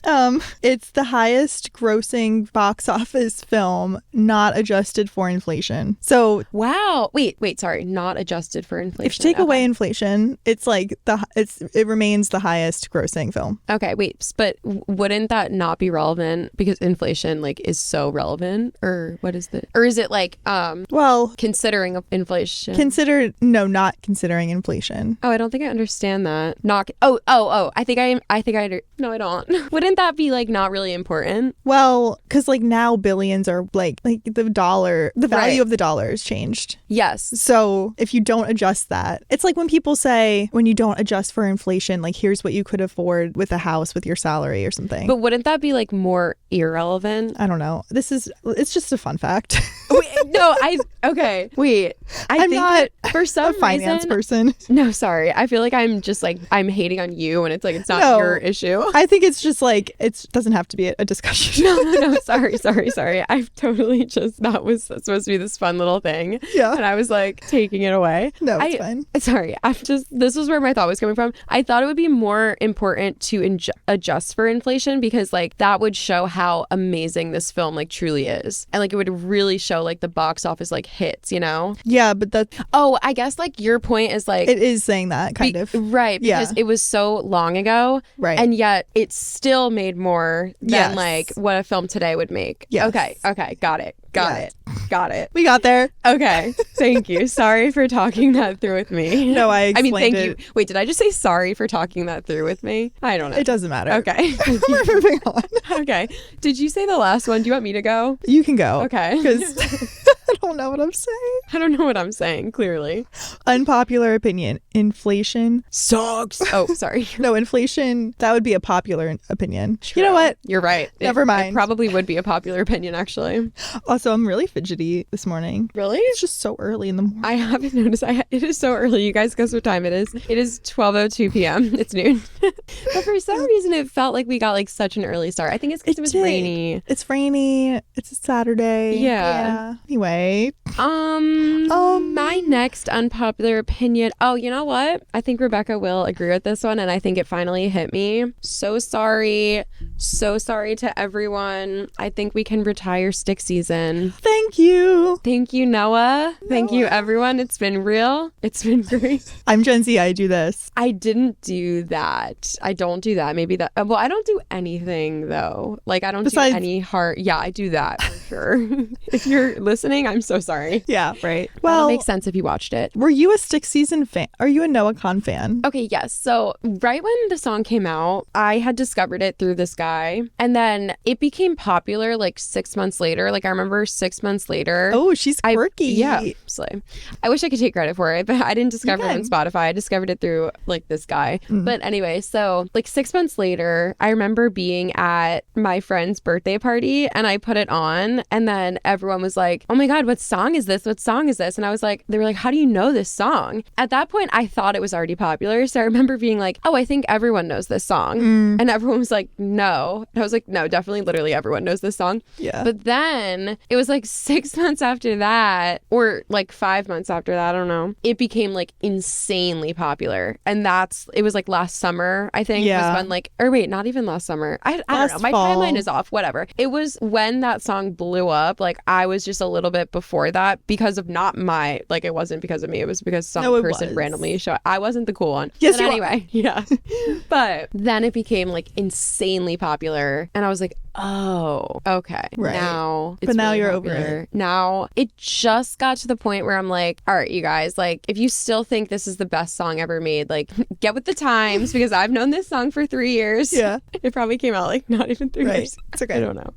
It's the highest grossing box office film not adjusted for inflation. So wow. Wait, sorry. Not adjusted for inflation. If you take away inflation, it's like it remains the highest grossing film. Okay, wait, but wouldn't that not be relevant because inflation like is so relevant, or what is or is it like well, considering inflation? Not considering inflation. Oh, I don't think I understand that. Not no, I don't. Wouldn't that be like not really important? Well, because like now billions are like the dollar, the value of the dollar has changed. Yes. So if you don't adjust that, it's like when people say when you don't adjust for inflation, like here's what you could afford with a house with your salary or something. But wouldn't that be like more irrelevant? I don't know. It's just a fun fact. I'm not for some a finance person. No, sorry. I feel like I'm just like I'm hating on you and it's like it's not your issue. I think it's just like it doesn't have to be a discussion. No. Sorry. I've totally just that was supposed to be this fun little thing. Yeah. And I was like taking it away. No, it's fine. Sorry. This was where my thought was coming from. I thought it would be more important to adjust for inflation because like that would show how amazing this film like truly is. And like it would really show like the box office like hits, you know? Yeah, but I guess like your point is like it is saying that kind of. Right. Because it was so long ago. Right. And yet it still made more than like what a film today would make. Yes. Okay. Got it. We got there. Okay. Thank you. Sorry for talking that through with me. No, I explained you. Wait, did I just say sorry for talking that through with me? I don't know. It doesn't matter. Okay. We're moving on. Okay. Did you say the last one? Do you want me to go? You can go. Okay. Because I don't know what I'm saying. I don't know what I'm saying, clearly. Unpopular opinion. Inflation sucks. Oh, sorry. No, inflation, that would be a popular opinion. True. You know what? You're right. Never mind. It probably would be a popular opinion, actually. Also, I'm really fidgety this morning. Really? It's just so early in the morning. I haven't noticed. It is so early. You guys guess what time it is? It is 12:02 p.m. It's noon. But for some reason, it felt like we got like such an early start. I think it's because it was rainy. It's rainy. It's a Saturday. Yeah. Anyway. My next unpopular opinion. Oh, you know what? I think Rebecca will agree with this one, and I think it finally hit me. So sorry to everyone. I think we can retire stick season. Thank you. Thank you, Noah. Thank you, everyone. It's been real. It's been great. I'm Gen Z. I do this. I didn't do that. I don't do that. Maybe that. Well, I don't do anything though. Like I don't do any heart. Yeah, I do that for sure. If you're listening, I'm so sorry. Yeah, right. Well, it makes sense if you watched it. Were you a stick season fan? Are you a Noah Kahan fan? Okay, yes. So right when the song came out, I had discovered it through this guy, and then it became popular like 6 months later. Like I remember 6 months later. Oh, she's quirky. Yeah, slay. I wish I could take credit for it, but I didn't discover it on Spotify. I discovered it through like this guy. But anyway, so like 6 months later, I remember being at my friend's birthday party and I put it on, and then everyone was like, oh my God, what song is this? What song is this? And I was like, they were like, how do you know this song? At that point, I thought it was already popular. So I remember being like, oh, I think everyone knows this song. And everyone was like, no. And I was like, no, definitely literally everyone knows this song. Yeah. But then it was like 6 months after that, or like 5 months after that, I don't know, it became like insanely popular. And it was like last summer, I think, was when like, or wait, not even last summer. I don't know. My timeline is off, whatever. It was when that song blew up. Like I was just a little bit before that because of not my, like it wasn't because of me. It was because some person randomly showed. I wasn't the cool one. Yes, but anyway, yeah. But then it became like insanely popular. And I was like, oh, okay. Right. Now it's but now really you're popular. over it. Now it just got to the point where I'm like, all right, you guys, like if you still think this is the best song ever made, like get with the times, because I've known this song for 3 years. Yeah. It probably came out like not even 3 years. It's okay. I don't know.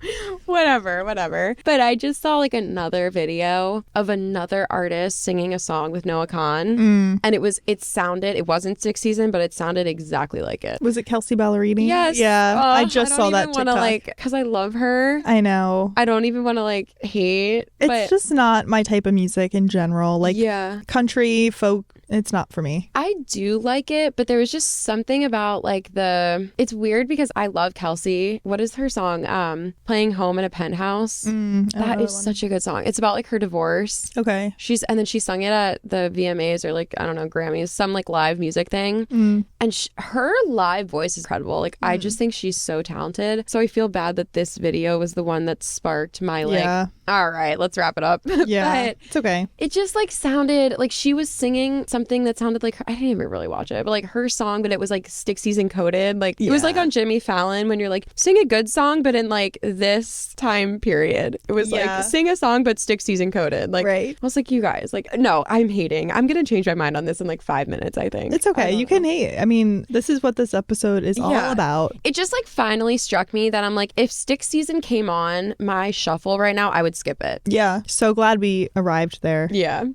Whatever. But I just saw like another video of another artist singing a song with Noah Kahan. And it wasn't Sixth Season, but it sounded exactly like it. Was it Kelsey Ballerini? Yes. Yeah. I just saw that TikTok. Because I love her. I know. I don't even want to like hate. It's just not my type of music in general. Like yeah. country, folk, It's not for me. I do like it, but there was just something about like it's weird because I love Kelsey. What is her song? Playing Home in a Penthouse. That is such a good song. It's about like her divorce. Okay. And then she sung it at the VMAs or like, I don't know, Grammys, some like live music thing. And her live voice is incredible. Like, I just think she's so talented. So I feel bad that this video was the one that sparked my like, all right, let's wrap it up. Yeah, but it's okay. It just like sounded like she was singing something that sounded like I didn't even really watch it, but like her song, but it was like Stixies encoded. Like it was like on Jimmy Fallon when you're like, sing a good song, but in like this time period. It was like, sing a song, but Stixies encoded. Like, I was like, you guys, like, no, I'm hating. I'm going to change my mind on this in like 5 minutes, I think. It's okay. You can hate. I mean, this is what this episode is all about. It just like finally struck me that I'm like, if Stick Season came on my shuffle right now, I would skip it. Yeah. So glad we arrived there. Yeah.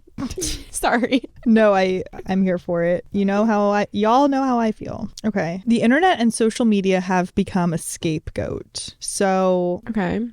Sorry. No, I'm here for it. Y'all know how I feel. Okay. The internet and social media have become a scapegoat. So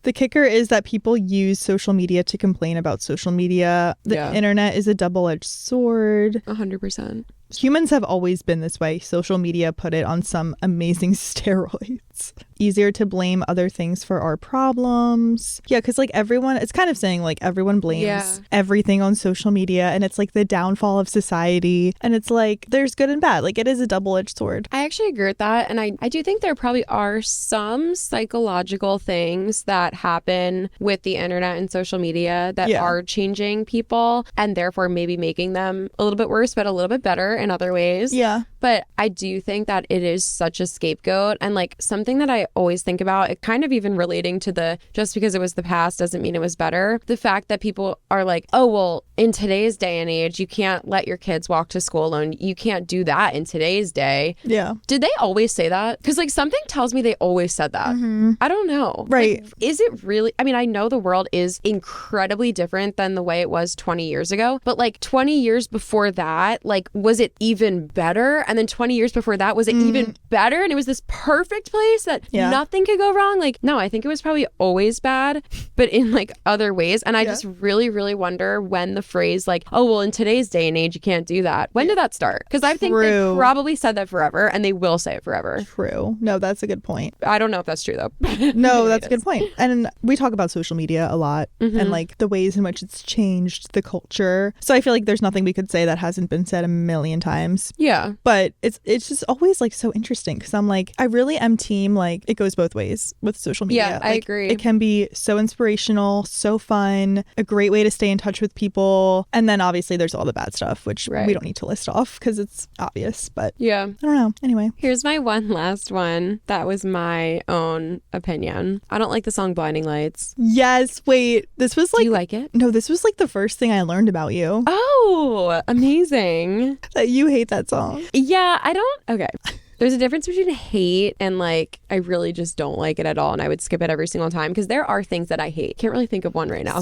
the kicker is that people use social media to complain about social media. The internet is a double-edged sword. 100%. Humans have always been this way. Social media put it on some amazing steroids. Easier to blame other things for our problems. Yeah, because like everyone, it's kind of saying like everyone blames everything on social media, and it's like the downfall of society. And it's like there's good and bad. Like it is a double-edged sword. I actually agree with that. And I do think there probably are some psychological things that happen with the internet and social media that are changing people and therefore maybe making them a little bit worse, but a little bit better in other ways. Yeah. But I do think that it is such a scapegoat, and like something that I always think about, it kind of even relating to just because it was the past doesn't mean it was better. The fact that people are like, oh, well, in today's day and age, you can't let your kids walk to school alone. You can't do that in today's day. Yeah. Did they always say that? Because like something tells me they always said that. I don't know. Right. Like, is it really? I mean, I know the world is incredibly different than the way it was 20 years ago, but like 20 years before that, like, was it even better? And then 20 years before that, was it even better? And it was this perfect place that nothing could go wrong. Like, no, I think it was probably always bad, but in like other ways. And I just really, really wonder when the phrase like, oh, well, in today's day and age, you can't do that. When did that start? Because I think they probably said that forever, and they will say it forever. True. No, that's a good point. I don't know if that's true though. No, that's a good point. And we talk about social media a lot and like the ways in which it's changed the culture. So I feel like there's nothing we could say that hasn't been said a million times. Yeah. But it's just always like so interesting because I'm like, I really am team like it goes both ways with social media. Yeah, like, I agree. It can be so inspirational, so fun, a great way to stay in touch with people. And then obviously there's all the bad stuff, which we don't need to list off because it's obvious. But yeah, I don't know. Anyway. Here's my one last one. That was my own opinion. I don't like the song Blinding Lights. Yes. Wait, this was like... Do you like it? No, this was like the first thing I learned about you. Oh, amazing. That you hate that song. Yeah, I don't... Okay. There's a difference between hate and like, I really just don't like it at all. And I would skip it every single time because there are things that I hate. Can't really think of one right now.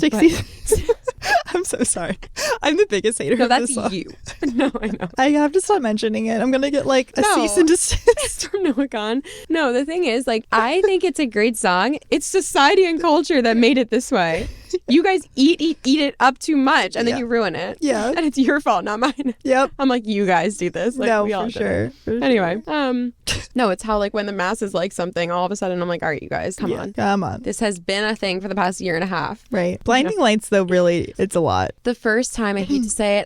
I'm so sorry. I'm the biggest hater of this song. No, that's you. No, I know. I have to stop mentioning it. I'm going to get like a cease and desist from Noah. No, the thing is like, I think it's a great song. It's society and culture that made it this way. You guys eat it up too much and then you ruin it. Yeah. And it's your fault, not mine. Yep. I'm like, you guys do this. Like, no, we all for sure. Anyway, no, it's how like when the masses like something, all of a sudden I'm like, all right, you guys, come on. This has been a thing for the past year and a half. Right. Blinding Lights, though, really, it's a lot. The first time, I hate to say it.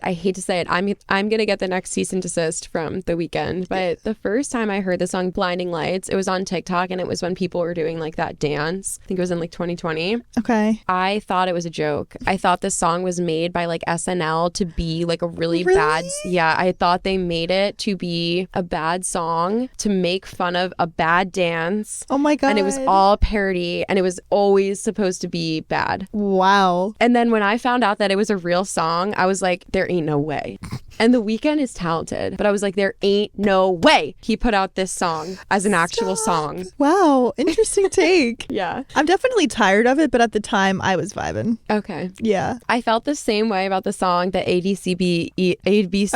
I'm going to get the next cease and desist from The Weeknd. But the first time I heard the song Blinding Lights, it was on TikTok, and it was when people were doing like that dance. I think it was in like 2020. Okay. I thought it was a joke. I thought this song was made by like SNL to be like a really bad... Yeah, I thought they made it to be a bad song to make fun of a bad dance. Oh my God. And it was all parody, and it was always supposed to be bad. Wow. And then when I found out that it was a real song, I was like, there ain't no way. And The Weeknd is talented, but I was like, there ain't no way he put out this song as an actual song. Wow. Interesting take. Yeah. I'm definitely tired of it, but at the time I was vibing. Okay. Yeah. I felt the same way about the song, the ABCDEFU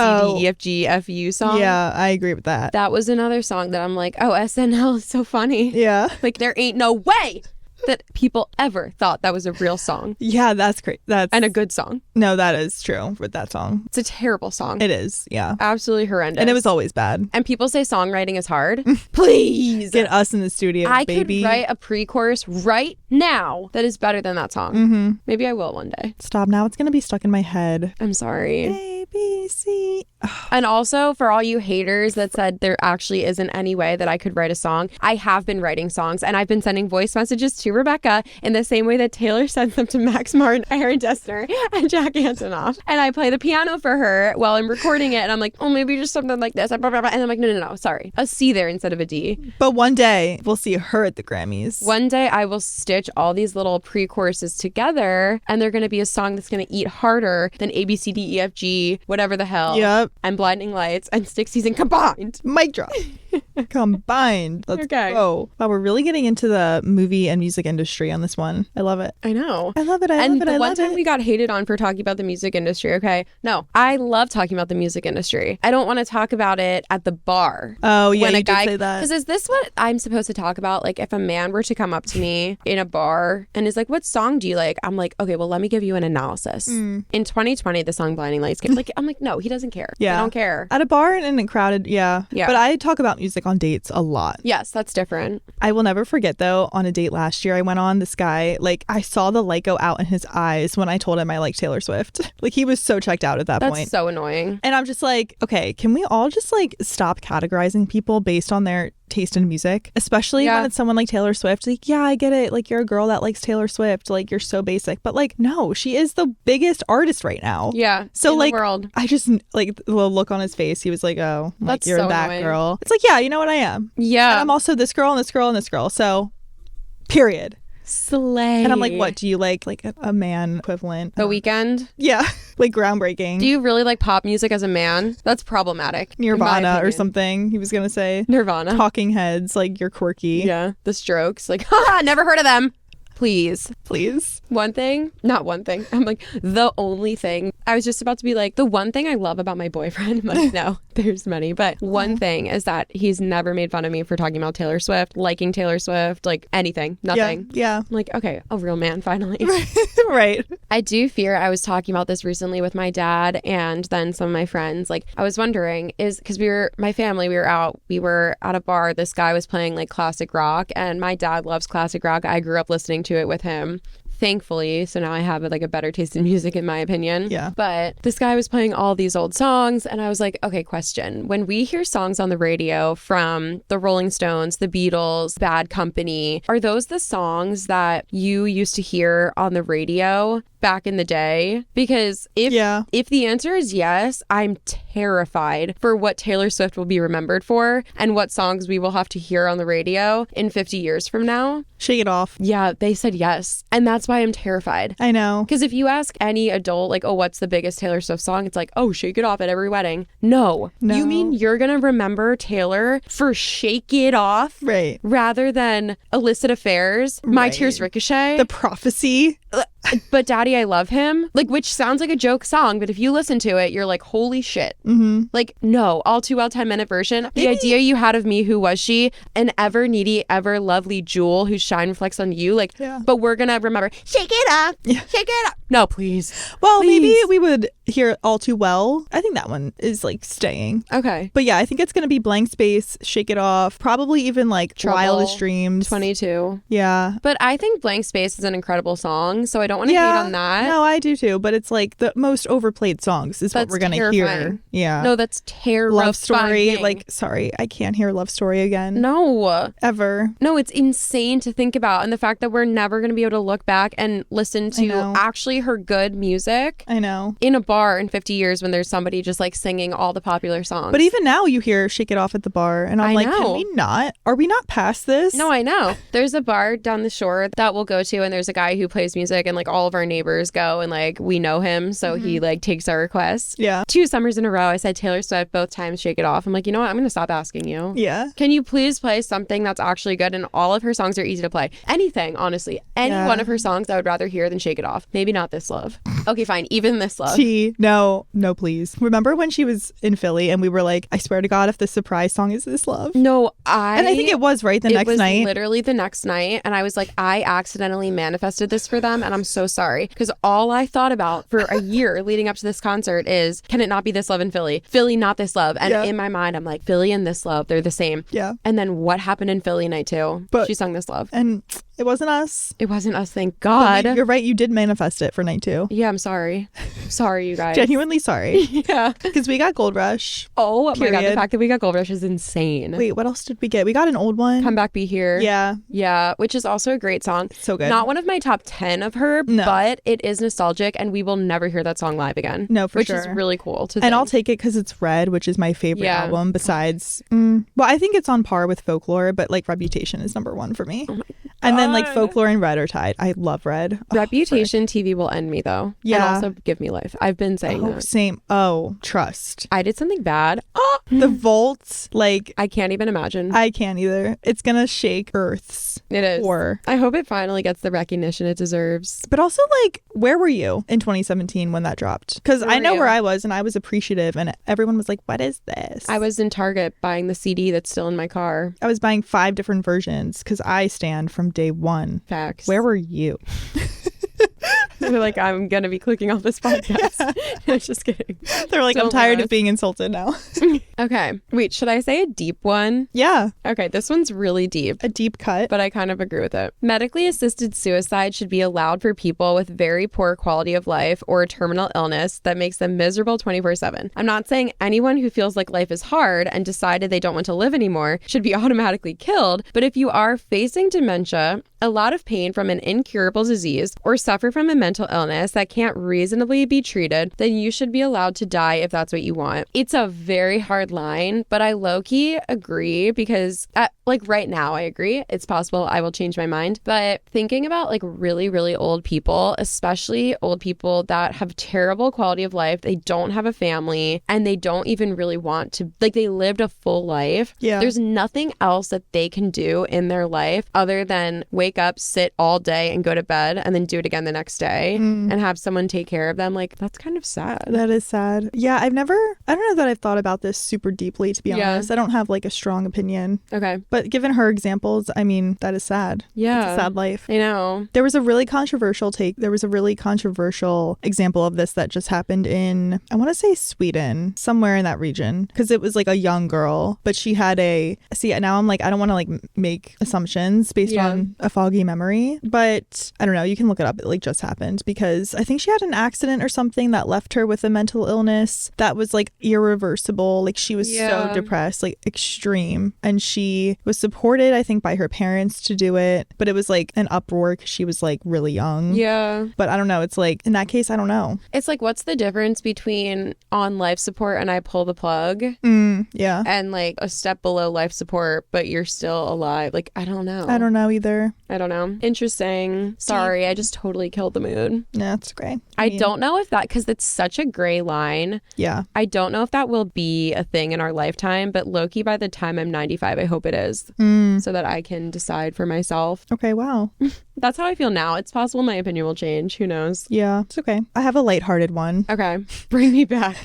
song. Yeah, I agree with that. That was another song that I'm like, oh, SNL is so funny. Yeah. Like, there ain't no way that people ever thought that was a real song. Yeah, that's great. And a good song. No, that is true with that song. It's a terrible song. It is, yeah. Absolutely horrendous. And it was always bad. And people say songwriting is hard. Please. Get us in the studio, baby. I could write a pre-chorus right now that is better than that song. Maybe I will one day. Stop. Now it's going to be stuck in my head. I'm sorry. ABC. And also, for all you haters that said there actually isn't any way that I could write a song, I have been writing songs, and I've been sending voice messages to Rebecca in the same way that Taylor sends them to Max Martin, Aaron Dessner, and Jack Antonoff. And I play the piano for her while I'm recording it, and I'm like, oh, maybe just something like this. And I'm like, no, sorry. A C there instead of a D. But one day, we'll see her at the Grammys. One day, I will stitch all these little pre-choruses together, and they're going to be a song that's going to eat harder than ABCDEFG, whatever the hell. Yep. And Blinding Lights and Stick Season combined. Mic drop. Combined. Let's go. Wow, we're really getting into the movie and music industry on this one. I love it. I know. I love it. And the one time we got hated on for talking about the music industry, okay? No, I love talking about the music industry. I don't want to talk about it at the bar. Oh, yeah, you did say that. Because is this what I'm supposed to talk about? Like, if a man were to come up to me in a bar and is like, what song do you like? I'm like, okay, well, let me give you an analysis. In 2020, the song Blinding Lights came. I'm like, no, he doesn't care. Yeah. I don't care. At a bar and in a crowded, yeah. But I talk about music on dates a lot. Yes, that's different. I will never forget, though, on a date last year I went on, this guy, like, I saw the light go out in his eyes when I told him I like Taylor Swift. Like, he was so checked out at that point. That's so annoying. And I'm just like, okay, can we all just like stop categorizing people based on their taste in music, especially when it's someone like Taylor Swift? Like, yeah, I get it, like, you're a girl that likes Taylor Swift, like, you're so basic, but like, no, she is the biggest artist right now. So in like the world. I just like the look on his face, he was like, oh, like, you're so that annoying. girl. It's like, yeah, you know what, I am. And I'm also this girl and this girl and this girl, so period. Slay. And I'm like, what do you like a man equivalent? The Weeknd? Yeah. Like, groundbreaking. Do you really like pop music as a man? That's problematic. Nirvana or something, he was gonna say. Nirvana. Talking Heads, like, you're quirky. Yeah. The Strokes, like, haha, never heard of them. Please. Not one thing. I'm like, the only thing. I was just about to be like, the one thing I love about my boyfriend. I'm like, no, there's many. But one thing is that he's never made fun of me for talking about Taylor Swift, liking Taylor Swift, like anything, nothing. Yeah. I'm like, okay, a real man finally. Right. I do fear, I was talking about this recently with my dad and then some of my friends. Like, I was wondering, because my family, we were at a bar. This guy was playing like classic rock, and my dad loves classic rock. I grew up listening to it with him, thankfully, so now I have like a better taste in music, in my opinion. Yeah. But this guy was playing all these old songs, and I was like, okay, question. When we hear songs on the radio from the Rolling Stones, the Beatles, Bad Company, are those the songs that you used to hear on the radio back in the day? Because if the answer is yes, I'm terrified for what Taylor Swift will be remembered for and what songs we will have to hear on the radio in 50 years from now. Shake It Off. Yeah, they said yes. And that's why I'm terrified. I know. Because if you ask any adult, like, oh, what's the biggest Taylor Swift song? It's like, oh, Shake It Off at every wedding. No. You mean you're going to remember Taylor for Shake It Off? Right. Rather than Illicit Affairs, My Tears Ricochet. The Prophecy. But Daddy, I Love Him, like, which sounds like a joke song, but if you listen to it, you're like, holy shit. Like, no, All Too Well 10-minute version. The idea you had of me, who was she? An ever needy, ever lovely jewel whose shine reflects on you. Like, but we're gonna remember, shake it up, shake it up. No, please. Well, maybe we would hear All Too Well. I think that one is like staying. Okay. But yeah, I think it's gonna be Blank Space, Shake It Off, probably even like Trouble, Wildest Dreams. 22. Yeah. But I think Blank Space is an incredible song, so I don't want to hate on that. No, I do too, but it's like the most overplayed songs is what we're gonna hear. Yeah. No, that's terrifying. Love Story. Like, sorry, I can't hear Love Story again. No. Ever. No, it's insane to think about. And the fact that we're never going to be able to look back and listen to actually her good music. I know. In a bar in 50 years when there's somebody just like singing all the popular songs. But even now you hear Shake It Off at the bar. And I'm like, can we not? Are we not past this? No, I know. There's a bar down the shore that we'll go to, and there's a guy who plays music, and like all of our neighbors go, and like we know him, so he like takes our requests. Yeah. 2 summers in a row I said Taylor Swift, both times Shake It Off. I'm like, you know what, I'm gonna stop asking you. Yeah. Can you please play something that's actually good? And all of her songs are easy to play. Anything, honestly, any one of her songs I would rather hear than Shake It Off. Maybe not This Love. Okay, fine. Even this love. No, please. Remember when she was in Philly and we were like, I swear to God, if the surprise song is this love? No, And I think it was, right? The next night. It was literally the next night. And I was like, I accidentally manifested this for them. And I'm so sorry. Because all I thought about for a year leading up to this concert is, can it not be this love in Philly? Philly, not this love. And in my mind, I'm like, Philly and this love, they're the same. Yeah. And then what happened in Philly night 2? But she sung this love. And it wasn't us. It wasn't us, thank God. You're right. You did manifest it for night 2. Yeah, I'm sorry. Sorry, you guys. Genuinely sorry. Yeah. Because we got Gold Rush. Oh my God. The fact that we got Gold Rush is insane. Wait, what else did we get? We got an old one. Come Back, Be Here. Yeah. Yeah, which is also a great song. So good. Not one of my top 10 of her, but it is nostalgic and we will never hear that song live again. No, for sure. Which is really cool to think. And I'll take it because it's Red, which is my favorite album besides, well, I think it's on par with Folklore, but like Reputation is number 1 for me. Oh my God. And then like Folklore and Red are tied. I love Red. Reputation TV will end me though. Yeah. And also give me life. I've been saying that. Same. Oh, trust. I did something bad. The Vault, like. I can't even imagine. I can't either. It's gonna shake Earth's core. I hope it finally gets the recognition it deserves. But also like, where were you in 2017 when that dropped? Because I know where I was and I was appreciative and everyone was like, what is this? I was in Target buying the CD that's still in my car. I was buying 5 different versions because I stand from day 1. Facts. Where were you? They're like, I'm going to be clicking off this podcast. Yeah. Just kidding. They're like, I'm tired of being insulted now. Okay. Wait, should I say a deep one? Yeah. Okay, this one's really deep. A deep cut. But I kind of agree with it. Medically assisted suicide should be allowed for people with very poor quality of life or a terminal illness that makes them miserable 24/7. I'm not saying anyone who feels like life is hard and decided they don't want to live anymore should be automatically killed, but if you are facing dementia, a lot of pain from an incurable disease, or suffer from a mental illness that can't reasonably be treated, then you should be allowed to die if that's what you want. It's a very hard line, but I low-key agree because like right now I agree. It's possible I will change my mind. But thinking about like really, really old people, especially old people that have terrible quality of life, they don't have a family and they don't even really want to, like they lived a full life. Yeah. There's nothing else that they can do in their life other than wake up, sit all day and go to bed and then do it again the next day and have someone take care of them. Like that's kind of sad. That is sad. Yeah, I don't know that I've thought about this super deeply, to be honest. I don't have like a strong opinion. Okay. But given her examples, I mean, that is sad. Yeah. It's a sad life. I know. There was a really controversial example of this that just happened in, I want to say Sweden, somewhere in that region, because it was like a young girl, but she had now I'm like, I don't want to like make assumptions based on a foggy memory, but I don't know, you can look it up. It like just happened because I think she had an accident or something that left her with a mental illness that was like irreversible. Like she was so depressed, like extreme, and she was supported, I think, by her parents to do it, but it was like an uproar because she was like really young. Yeah. But I don't know, it's like in that case, I don't know. It's like, what's the difference between on life support and I pull the plug? Yeah. And like a step below life support, but you're still alive. Like, I don't know. I don't know either. I don't know. Interesting. Sorry, I just totally killed the mood. Yeah, that's great. I don't know if that, because it's such a gray line. Yeah. I don't know if that will be a thing in our lifetime, but low-key by the time I'm 95, I hope it is. So that I can decide for myself. Okay, wow. That's how I feel now. It's possible my opinion will change. Who knows? Yeah, it's okay. I have a lighthearted one. Okay, bring me back.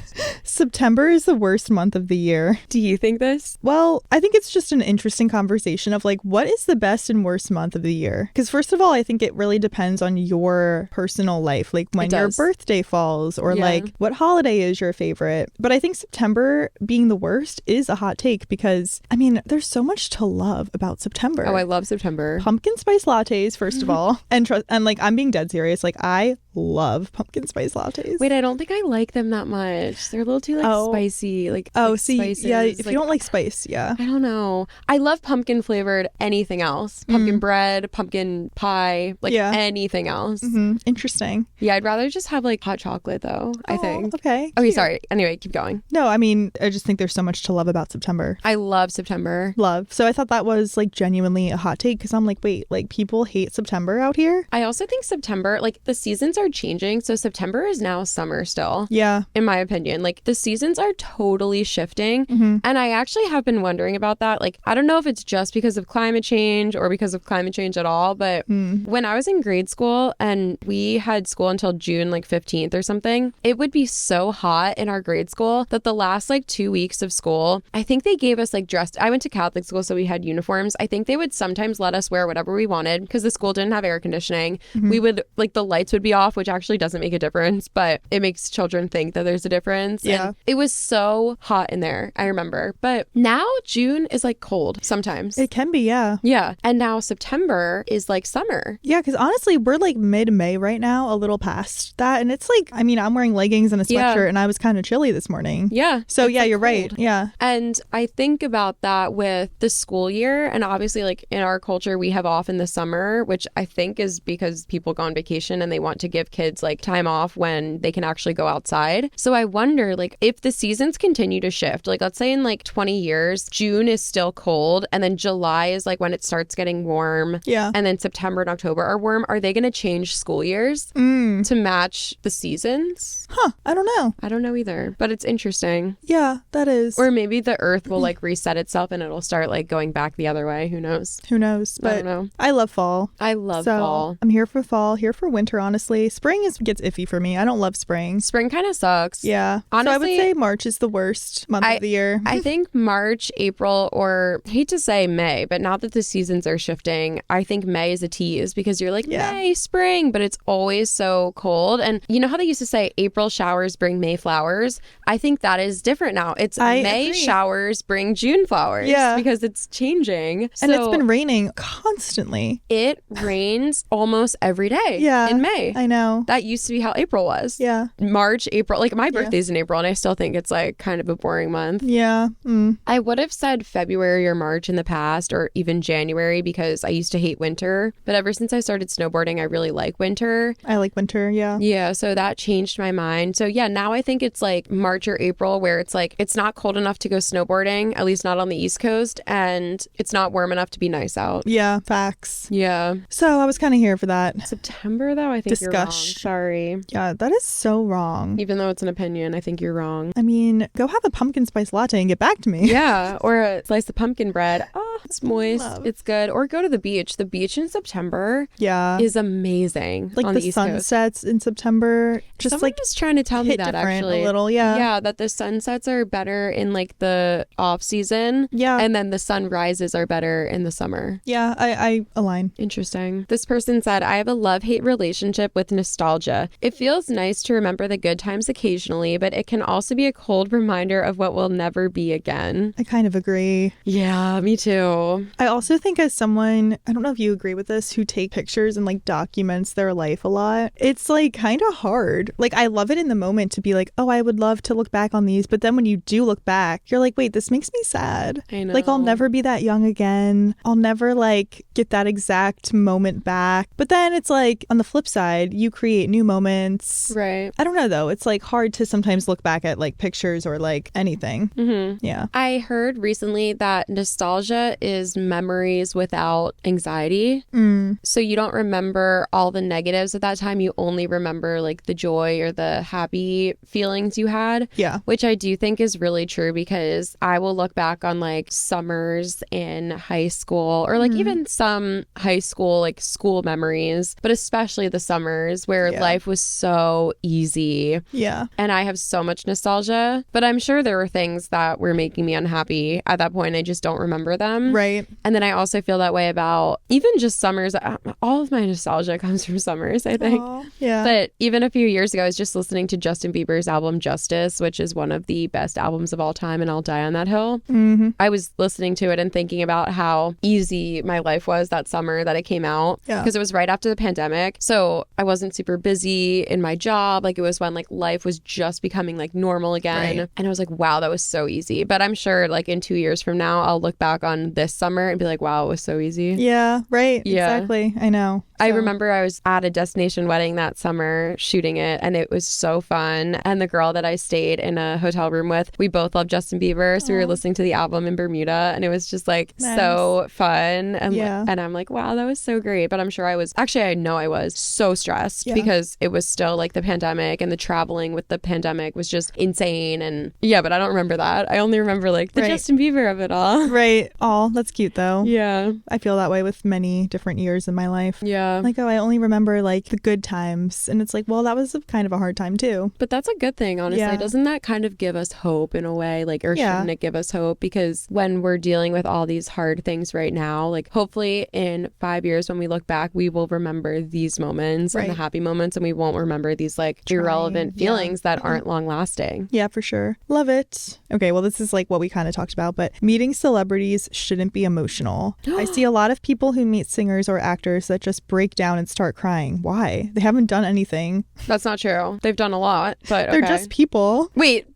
September is the worst month of the year. Do you think this? Well, I think it's just an interesting conversation of like, what is the best and worst month of the year? Because first of all, I think it really depends on your personal life, like when your birthday falls or like what holiday is your favorite. But I think September being the worst is a hot take because, I mean, there's so much to love about September. Oh, I love September. Pumpkin spice lattes, first of all. And like, I'm being dead serious. Like, I love pumpkin spice lattes. Wait, I don't think I like them that much. They're a little too like spicy. Like see, spices. Yeah, if you don't like spice, yeah. I don't know. I love pumpkin flavored anything else. Pumpkin bread, pumpkin pie, like anything else. Interesting. Yeah, I'd rather just have like hot chocolate though, I think. Okay. Okay, sorry. Anyway, keep going. No, I mean, I just think there's so much to love about September. I love September. So I thought that was like genuinely a hot take because I'm like, wait, like people hate September out here? I also think September, like the seasons are start changing. So September is now summer still. Yeah. In my opinion, like the seasons are totally shifting. And I actually have been wondering about that. Like, I don't know if it's just because of climate change or because of climate change at all, but when I was in grade school and we had school until June like 15th or something, it would be so hot in our grade school that the last like 2 weeks of school, I think they gave us like I went to Catholic school, so we had uniforms. I think they would sometimes let us wear whatever we wanted because the school didn't have air conditioning. We would like the lights would be off, which actually doesn't make a difference, but it makes children think that there's a difference. Yeah. And it was so hot in there, I remember. But now June is like cold sometimes. It can be, yeah. Yeah. And now September is like summer. Yeah, because honestly, we're like mid-May right now, a little past that. And it's like, I mean, I'm wearing leggings and a sweatshirt and I was kind of chilly this morning. Yeah. So yeah, like you're cold. right. Yeah. And I think about that with the school year. And obviously, like in our culture, we have off in the summer, which I think is because people go on vacation and they want to give kids like time off when they can actually go outside. So I wonder, like, if the seasons continue to shift, like let's say in like 20 years, June is still cold and then July is like when it starts getting warm. Yeah. And then September and October are warm. Are they going to change school years to match the seasons? Huh. I don't know. I don't know either, but it's interesting. Yeah, that is. Or maybe the earth will like reset itself and it'll start like going back the other way. Who knows? Who knows? But I don't know. I love fall. I love So fall. I'm here for fall, here for winter, honestly. Spring gets iffy for me. I don't love spring. Spring kind of sucks. Yeah. Honestly, so I would say March is the worst month of the year. I think March, April, or I hate to say May, but now that the seasons are shifting, I think May is a tease because you're like, May, spring, but it's always so cold. And you know how they used to say April showers bring May flowers? I think that is different now. It's May agree. Showers bring June flowers. Yeah. Because it's changing. And it's been raining constantly. It rains almost every day in May. I know. That used to be how April was. Yeah. March, April. Like my birthday's in April and I still think it's like kind of a boring month. Yeah. I would have said February or March in the past or even January because I used to hate winter. But ever since I started snowboarding, I really like winter. I like winter. Yeah. Yeah. So that changed my mind. So yeah, now I think it's like March or April where it's like it's not cold enough to go snowboarding, at least not on the East Coast, and it's not warm enough to be nice out. Yeah. Facts. Yeah. So I was kind of here for that. September though, I think you're wrong. Sorry. Yeah, that is so wrong. Even though it's an opinion, I think you're wrong. I mean, go have a pumpkin spice latte and get back to me. Yeah, or a slice of pumpkin bread. Oh, it's moist. It's good. Or go to the beach. The beach in September is amazing. Like on the East Coast. sunsets in September. Just Someone like was trying to tell me that actually. A little, yeah. Yeah, that the sunsets are better in like the off season. Yeah. And then the sunrises are better in the summer. Yeah, I align. Interesting. This person said, I have a love-hate relationship with nostalgia. It feels nice to remember the good times occasionally, but it can also be a cold reminder of what will never be again. I kind of agree. Yeah, me too. I also think as someone, I don't know if you agree with this, who take pictures and like documents their life a lot, it's like kind of hard. Like I love it in the moment to be like, oh, I would love to look back on these. But then when you do look back, you're like, wait, this makes me sad. I know. Like I'll never be that young again. I'll never like get that exact moment back. But then it's like on the flip side, you create new moments. Right. I don't know though. It's like hard to sometimes look back at like pictures or like anything. Mm-hmm. Yeah. I heard recently that nostalgia is memories without anxiety. So you don't remember all the negatives at that time. You only remember like the joy or the happy feelings you had. Yeah. Which I do think is really true because I will look back on like summers in high school or like even some high school, like school memories, but especially the summers where life was so easy. Yeah. And I have so much nostalgia, but I'm sure there were things that were making me unhappy at that point. I just don't remember them. Right. And then I also feel that way about even just summers. All of my nostalgia comes from summers, I think. Aww. Yeah. But even a few years ago, I was just listening to Justin Bieber's album Justice, which is one of the best albums of all time, and I'll die on that hill. I was listening to it and thinking about how easy my life was that summer that it came out. Because it was right after the pandemic. So I wasn't super busy in my job. Like it was when like life was just becoming like normal again. Right. And I was like, wow, that was so easy. But I'm sure like in 2 years from now, I'll look back on this summer and be like, wow, it was so easy. Yeah, right. Yeah. Exactly. I know. I remember I was at a destination wedding that summer shooting it, and it was so fun. And the girl that I stayed in a hotel room with, we both loved Justin Bieber, so we were listening to the album in Bermuda, and it was just like so fun. And I'm like, wow, that was so great. But I'm sure I was, actually I know I was so stressed because it was still like the pandemic, and the traveling with the pandemic was just insane. And but I don't remember that. I only remember like the Justin Bieber of it all. Right. Oh, that's cute though. Yeah. I feel that way with many different years in my life. Yeah. Like, oh, I only remember like the good times. And it's like, well, that was kind of a hard time too. But that's a good thing, honestly. Yeah. Doesn't that kind of give us hope in a way? Like, or shouldn't it give us hope? Because when we're dealing with all these hard things right now, like hopefully in 5 years when we look back, we will remember these moments and the happy moments, and we won't remember these like irrelevant feelings that aren't long lasting. Yeah, for sure. Love it. Okay, well, this is like what we kind of talked about, but meeting celebrities shouldn't be emotional. I see a lot of people who meet singers or actors that just break down and start crying. Why? They haven't done anything. That's not true. They've done a lot, but they're just people. Wait.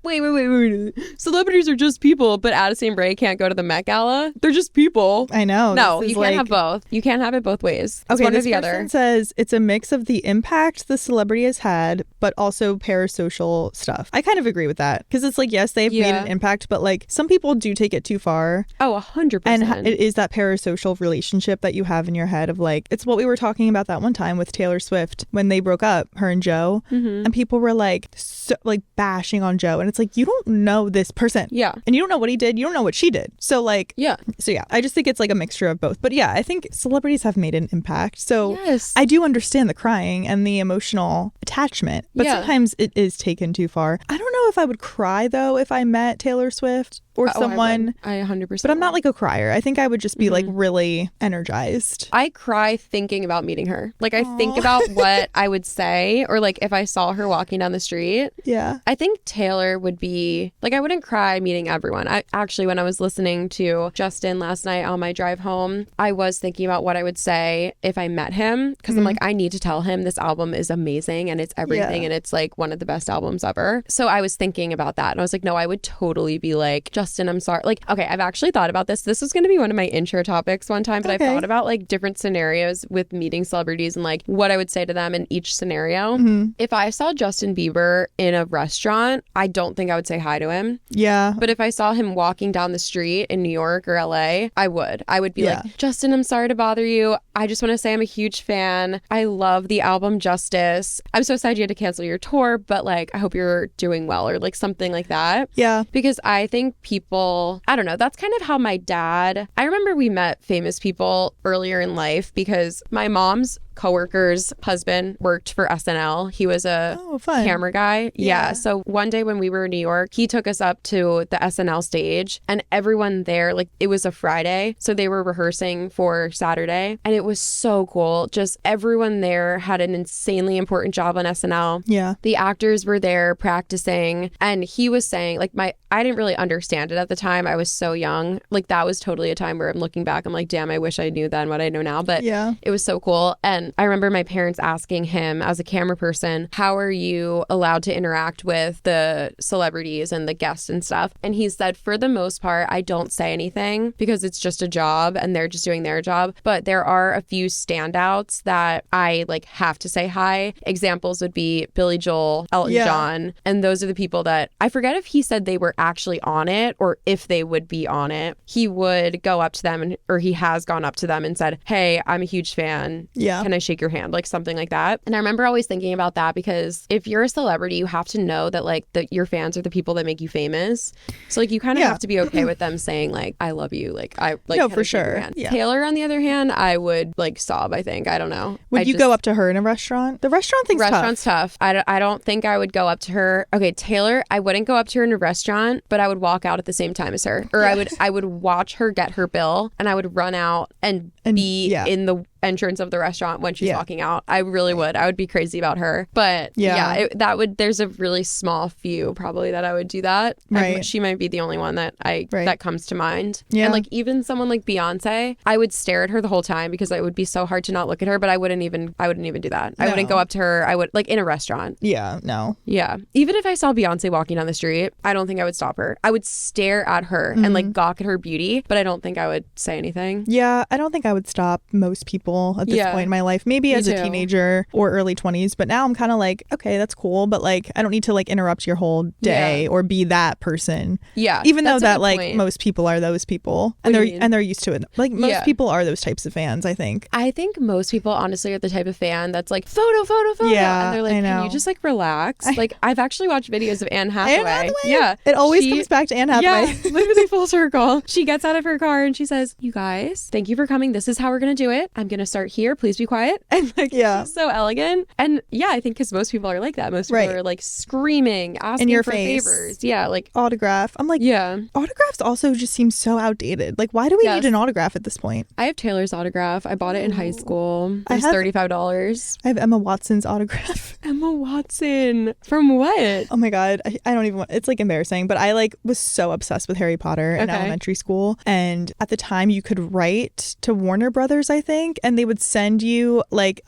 Celebrities are just people, but Addison Rae can't go to the Met Gala? They're just people. I know. No, you can't have both. You can't have it both ways. It's one or the other. This person says it's a mix of the impact the celebrity has had, but also parasocial stuff. I kind of agree with that, because it's like, yes, they've made an impact, but like some people do take it too far. Oh, 100%. And it is that parasocial relationship that you have in your head of like, it's what we were talking about that one time with Taylor Swift when they broke up, her and Joe, and people were like bashing on Joe, and it's like, you don't know this person, and you don't know what he did, you don't know what she did, so like I just think it's like a mixture of both. But I think celebrities have made an impact, so I do understand the crying and the emotional attachment, but sometimes it is taken too far. I don't know if I would cry though if I met Taylor Swift or someone. I 100%. But I'm not like a crier. I think I would just be like really energized. I cry thinking about meeting her. Like I think about what I would say, or like if I saw her walking down the street. Yeah. I think Taylor would be like, I wouldn't cry meeting everyone. I actually, when I was listening to Justin last night on my drive home, I was thinking about what I would say if I met him, because I'm like, I need to tell him this album is amazing and it's everything and it's like one of the best albums ever. So I was thinking about that, and I was like, no, I would totally be like, Justin, I'm sorry. Like, okay, I've actually thought about this. This was going to be one of my intro topics one time, but I've thought about like different scenarios with meeting celebrities and like what I would say to them in each scenario. If I saw Justin Bieber in a restaurant, I don't think I would say hi to him. Yeah. But if I saw him walking down the street in New York or LA, I would be like, Justin, I'm sorry to bother you. I just want to say I'm a huge fan. I love the album Justice. I'm so sad you had to cancel your tour, but like, I hope you're doing well, or like something like that. Yeah. Because I think people, I don't know, that's kind of how my dad, I remember we met famous people earlier in life because my mom's coworker's husband worked for SNL. He was a camera guy. Yeah. So one day when we were in New York, he took us up to the SNL stage, and everyone there, like it was a Friday, so they were rehearsing for Saturday, and it was so cool. Just everyone there had an insanely important job on SNL. Yeah. The actors were there practicing, and he was saying like I didn't really understand it at the time. I was so young. Like that was totally a time where I'm looking back, I'm like, damn, I wish I knew then what I know now. But it was so cool. And I remember my parents asking him as a camera person, how are you allowed to interact with the celebrities and the guests and stuff? And he said, for the most part, I don't say anything because it's just a job and they're just doing their job. But there are a few standouts that I like have to say hi. Examples would be Billy Joel, Elton John. And those are the people that I forget if he said they were actually on it or if they would be on it. He would go up to them or he has gone up to them and said, hey, I'm a huge fan. Yeah. Can I shake your hand? Like something like that. And I remember always thinking about that because if you're a celebrity, you have to know that like your fans are the people that make you famous. So like you kind of have to be okay with them saying like, I love you. Like I like no, for sure. Yeah. Taylor, on the other hand, I would like sob, I think. I don't know. Would you go up to her in a restaurant? The restaurant's tough. I don't think I would go up to her. Okay, Taylor, I wouldn't go up to her in a restaurant, but I would walk out at the same time as her. Or I would watch her get her bill and I would run out and be in the entrance of the restaurant when she's walking out. I really would. I would be crazy about her. But there's a really small few probably that I would do that. Right. And she might be the only one that that comes to mind. Yeah. And like even someone like Beyonce, I would stare at her the whole time because it would be so hard to not look at her, but I wouldn't even do that. No. I wouldn't go up to her. I would like in a restaurant. Yeah, no. Yeah. Even if I saw Beyonce walking down the street, I don't think I would stop her. I would stare at her and like gawk at her beauty, but I don't think I would say anything. Yeah, I don't think I would stop most people people at this point in my life. Maybe as a teenager or early 20s, but now I'm kind of like, okay, that's cool, but like I don't need to like interrupt your whole day or be that person. Yeah. Even though that like most people are those people and they're used to it. Like most people are those types of fans, I think. I think most people honestly are the type of fan that's like photo. Yeah, and they're like, can you just like relax? Like I've actually watched videos of Anne Hathaway. Yeah. It always comes back to Anne Hathaway. Yeah, literally full circle. She gets out of her car and she says, you guys, thank you for coming. This is how we're going to do it. I'm going to start here. Please be quiet. And like, she's so elegant. And yeah, I think because most people are like that. Most people are like screaming, asking for favors. Yeah, like autograph. I'm like, autographs also just seem so outdated. Like, why do we need an autograph at this point? I have Taylor's autograph. I bought it in high school. It was $35. I have Emma Watson's autograph. Emma Watson. From what? Oh my God. I don't even want, it's like embarrassing, but I like was so obsessed with Harry Potter in elementary school. And at the time you could write to Warner Brothers, I think, and they would send you like,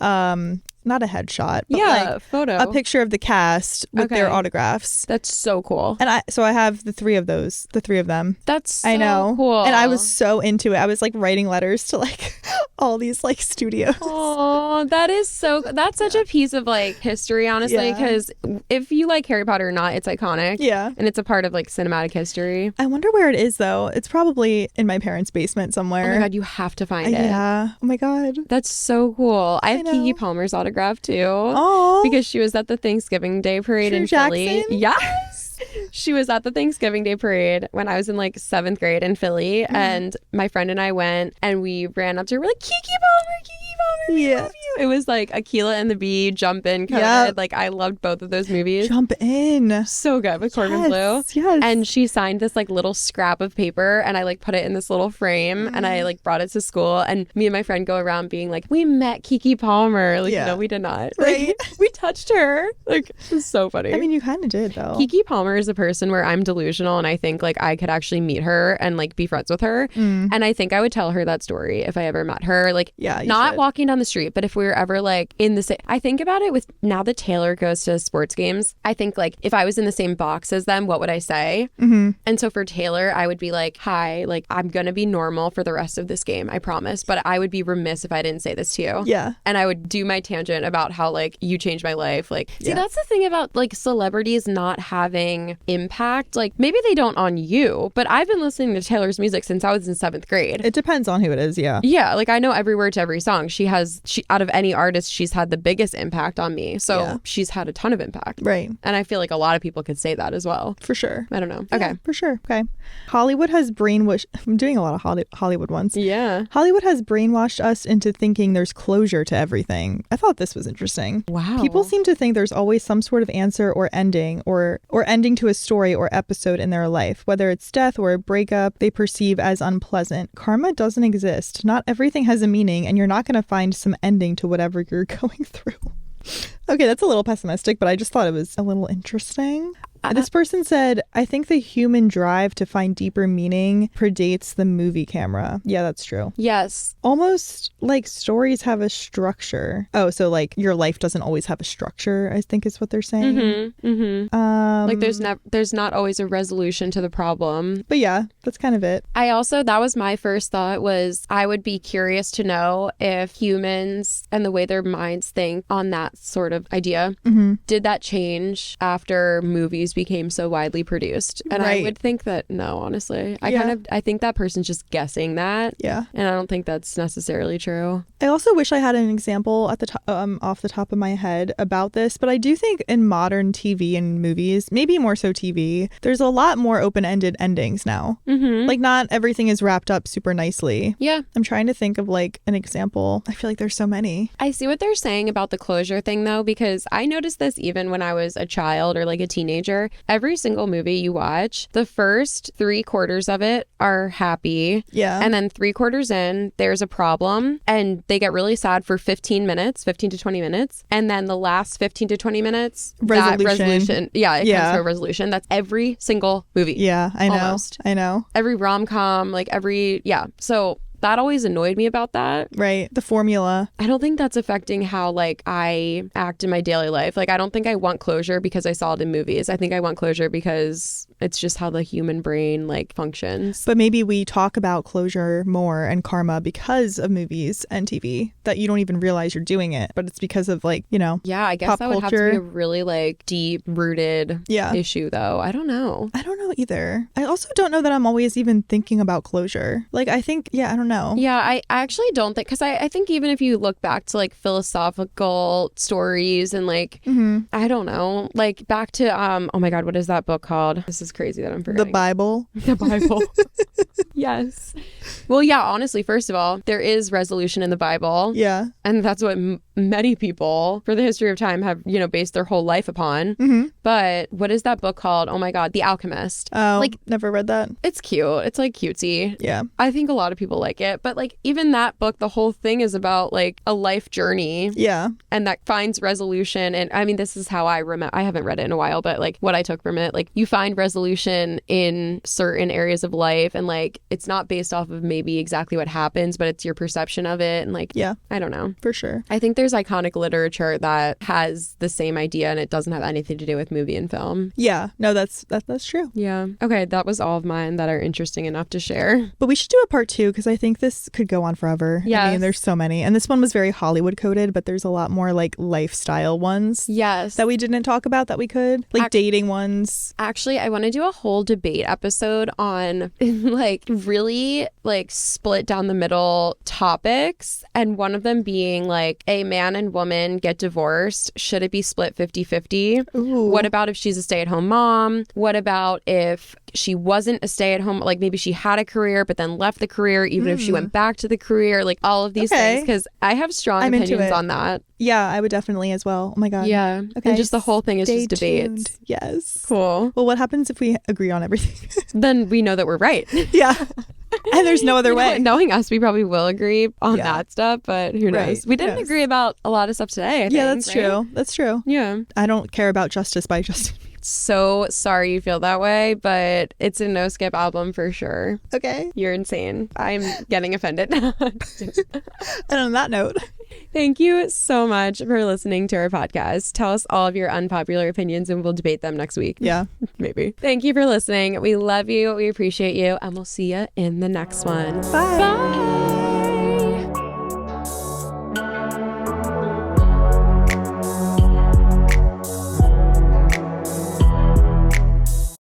not a headshot, but like photo, a picture of the cast with their autographs. That's so cool. And I have the three of them. That's so cool. And I was so into it. I was like writing letters to like all these like studios. Oh, that's such a piece of like history, honestly, because if you like Harry Potter or not, it's iconic. Yeah. And it's a part of like cinematic history. I wonder where it is though. It's probably in my parents' basement somewhere. Oh my God, you have to find it. Yeah. Oh my God. That's so cool. I have Keke Palmer's autograph too. Oh. Because she was at the Thanksgiving Day parade in Philly. Yes. She was at the Thanksgiving Day parade when I was in like 7th grade in Philly, and my friend and I went and we ran up to her. We're like, Keke Palmer, we love you. It was like Akilah and the Bee, Jump In, COVID. Like I loved both of those movies. Jump In. So good with Corbin Bleu. Yes. And she signed this like little scrap of paper and I like put it in this little frame and I like brought it to school, and me and my friend go around being like, we met Keke Palmer. Like, no, we did not. Right. Like, we touched her. Like, it's so funny. I mean, you kind of did though. Keke Palmer is a person where I'm delusional and I think like I could actually meet her and like be friends with her. And I think I would tell her that story if I ever met her. Like, not walking down the street, but if we were ever like in the same, I think about it with now that Taylor goes to sports games, I think like if I was in the same box as them, what would I say? And so for Taylor, I would be like, hi, like I'm gonna be normal for the rest of this game, I promise, but I would be remiss if I didn't say this to you. Yeah. And I would do my tangent about how like you changed my life. Like, see, that's the thing about like celebrities not having impact. Like maybe they don't on you, but I've been listening to Taylor's music since I was in 7th grade. It depends on who it is. Yeah, like I know every word to every song. She out of any artist, she's had the biggest impact on me. So she's had a ton of impact. Right. And I feel like a lot of people could say that as well. For sure. I don't know. Okay. For sure. Okay. Hollywood has brainwashed. I'm doing a lot of Hollywood ones. Yeah. Hollywood has brainwashed us into thinking there's closure to everything. I thought this was interesting. Wow. People seem to think there's always some sort of answer or ending or ending to a story or episode in their life, whether it's death or a breakup they perceive as unpleasant. Karma doesn't exist. Not everything has a meaning, and you're not going to find some ending to whatever you're going through. Okay, that's a little pessimistic, but I just thought it was a little interesting. This person said, I think the human drive to find deeper meaning predates the movie camera. Yeah, that's true. Yes. Almost like stories have a structure. Oh, so like your life doesn't always have a structure, I think is what they're saying. Like there's not always a resolution to the problem. But yeah, that's kind of it. That was my first thought, was I would be curious to know if humans and the way their minds think on that sort of idea, did that change after movies became so widely produced? And I would think that no, honestly. I think that person's just guessing that. Yeah. And I don't think that's necessarily true. I also wish I had an example at the off the top of my head about this, but I do think in modern TV and movies, maybe more so TV, there's a lot more open-ended endings now. Like not everything is wrapped up super nicely. Yeah. I'm trying to think of like an example. I feel like there's so many. I see what they're saying about the closure thing though, because I noticed this even when I was a child or like a teenager. Every single movie you watch, the first 3/4 of it are happy. Yeah. And then 3/4 in, there's a problem and they get really sad for 15 to 20 minutes. And then the last 15 to 20 minutes, that resolution. Yeah, it comes to a resolution. That's every single movie. Yeah, I know. Almost. I know. Every rom-com, like so that always annoyed me about that. Right. The formula. I don't think that's affecting how like I act in my daily life. Like I don't think I want closure because I saw it in movies. I think I want closure because It's just how the human brain like functions. But maybe we talk about closure more and karma because of movies and TV, that you don't even realize you're doing it, but it's because of like, you know, yeah, I guess pop that would culture. have to be a really like deep rooted issue though. I don't know either. I also don't know that I'm always even thinking about closure. Like I think, I don't know. Yeah, I actually don't think, because I think even if you look back to like philosophical stories and like, I don't know, like back to, oh my God, what is that book called? This is crazy that I'm forgetting. The Bible. The Bible. Yes. Well, yeah, honestly, first of all, there is resolution in the Bible. Yeah. And that's what many people for the history of time have, you know, based their whole life upon. But what is that book called? Oh my God, The Alchemist. Oh, like, never read that. It's cute. It's like cutesy. Yeah. I think a lot of people like it. But like even that book, the whole thing is about like a life journey. Yeah. And that finds resolution. And I mean, this is how I remember. I haven't read it in a while, but like what I took from it, like you find resolution in certain areas of life, and like it's not based off of maybe exactly what happens, but it's your perception of it. And like, I don't know. For sure. I think there's iconic literature that has the same idea, and it doesn't have anything to do with movie and film. Yeah. No, that's true. Yeah. Okay. That was all of mine that are interesting enough to share. But we should do a part 2 because I think this could go on forever. Yeah. I mean, there's so many. And this one was very Hollywood coded, but there's a lot more like lifestyle ones. Yes. That we didn't talk about that we could. Like dating ones. Actually, I want to do a whole debate episode on like really like split down the middle topics. And one of them being like, a man and woman get divorced. Should it be split 50-50? Ooh. What about if she's a stay-at-home mom? What about if she wasn't a stay-at-home, like maybe she had a career but then left the career, even if she went back to the career, like all of these things, because I have strong opinions on that. Yeah, I would definitely as well. Oh my God. Yeah. Okay. And just the whole thing is just debates. Tuned. Yes. Cool. Well, what happens if we agree on everything? Then we know that we're right. Yeah. And there's no other way. Knowing us, we probably will agree on that stuff, but who knows? Right. We didn't agree about a lot of stuff today, I think. Yeah, that's true. That's true. Yeah. I don't care about Justice by Justin. So sorry you feel that way, but it's a no skip album for sure. Okay. You're insane. I'm getting offended. And on that note, thank you so much for listening to our podcast. Tell us all of your unpopular opinions and we'll debate them next week. Yeah. Maybe. Thank you for listening. We love you. We appreciate you. And we'll see you in the next one. Bye. Bye.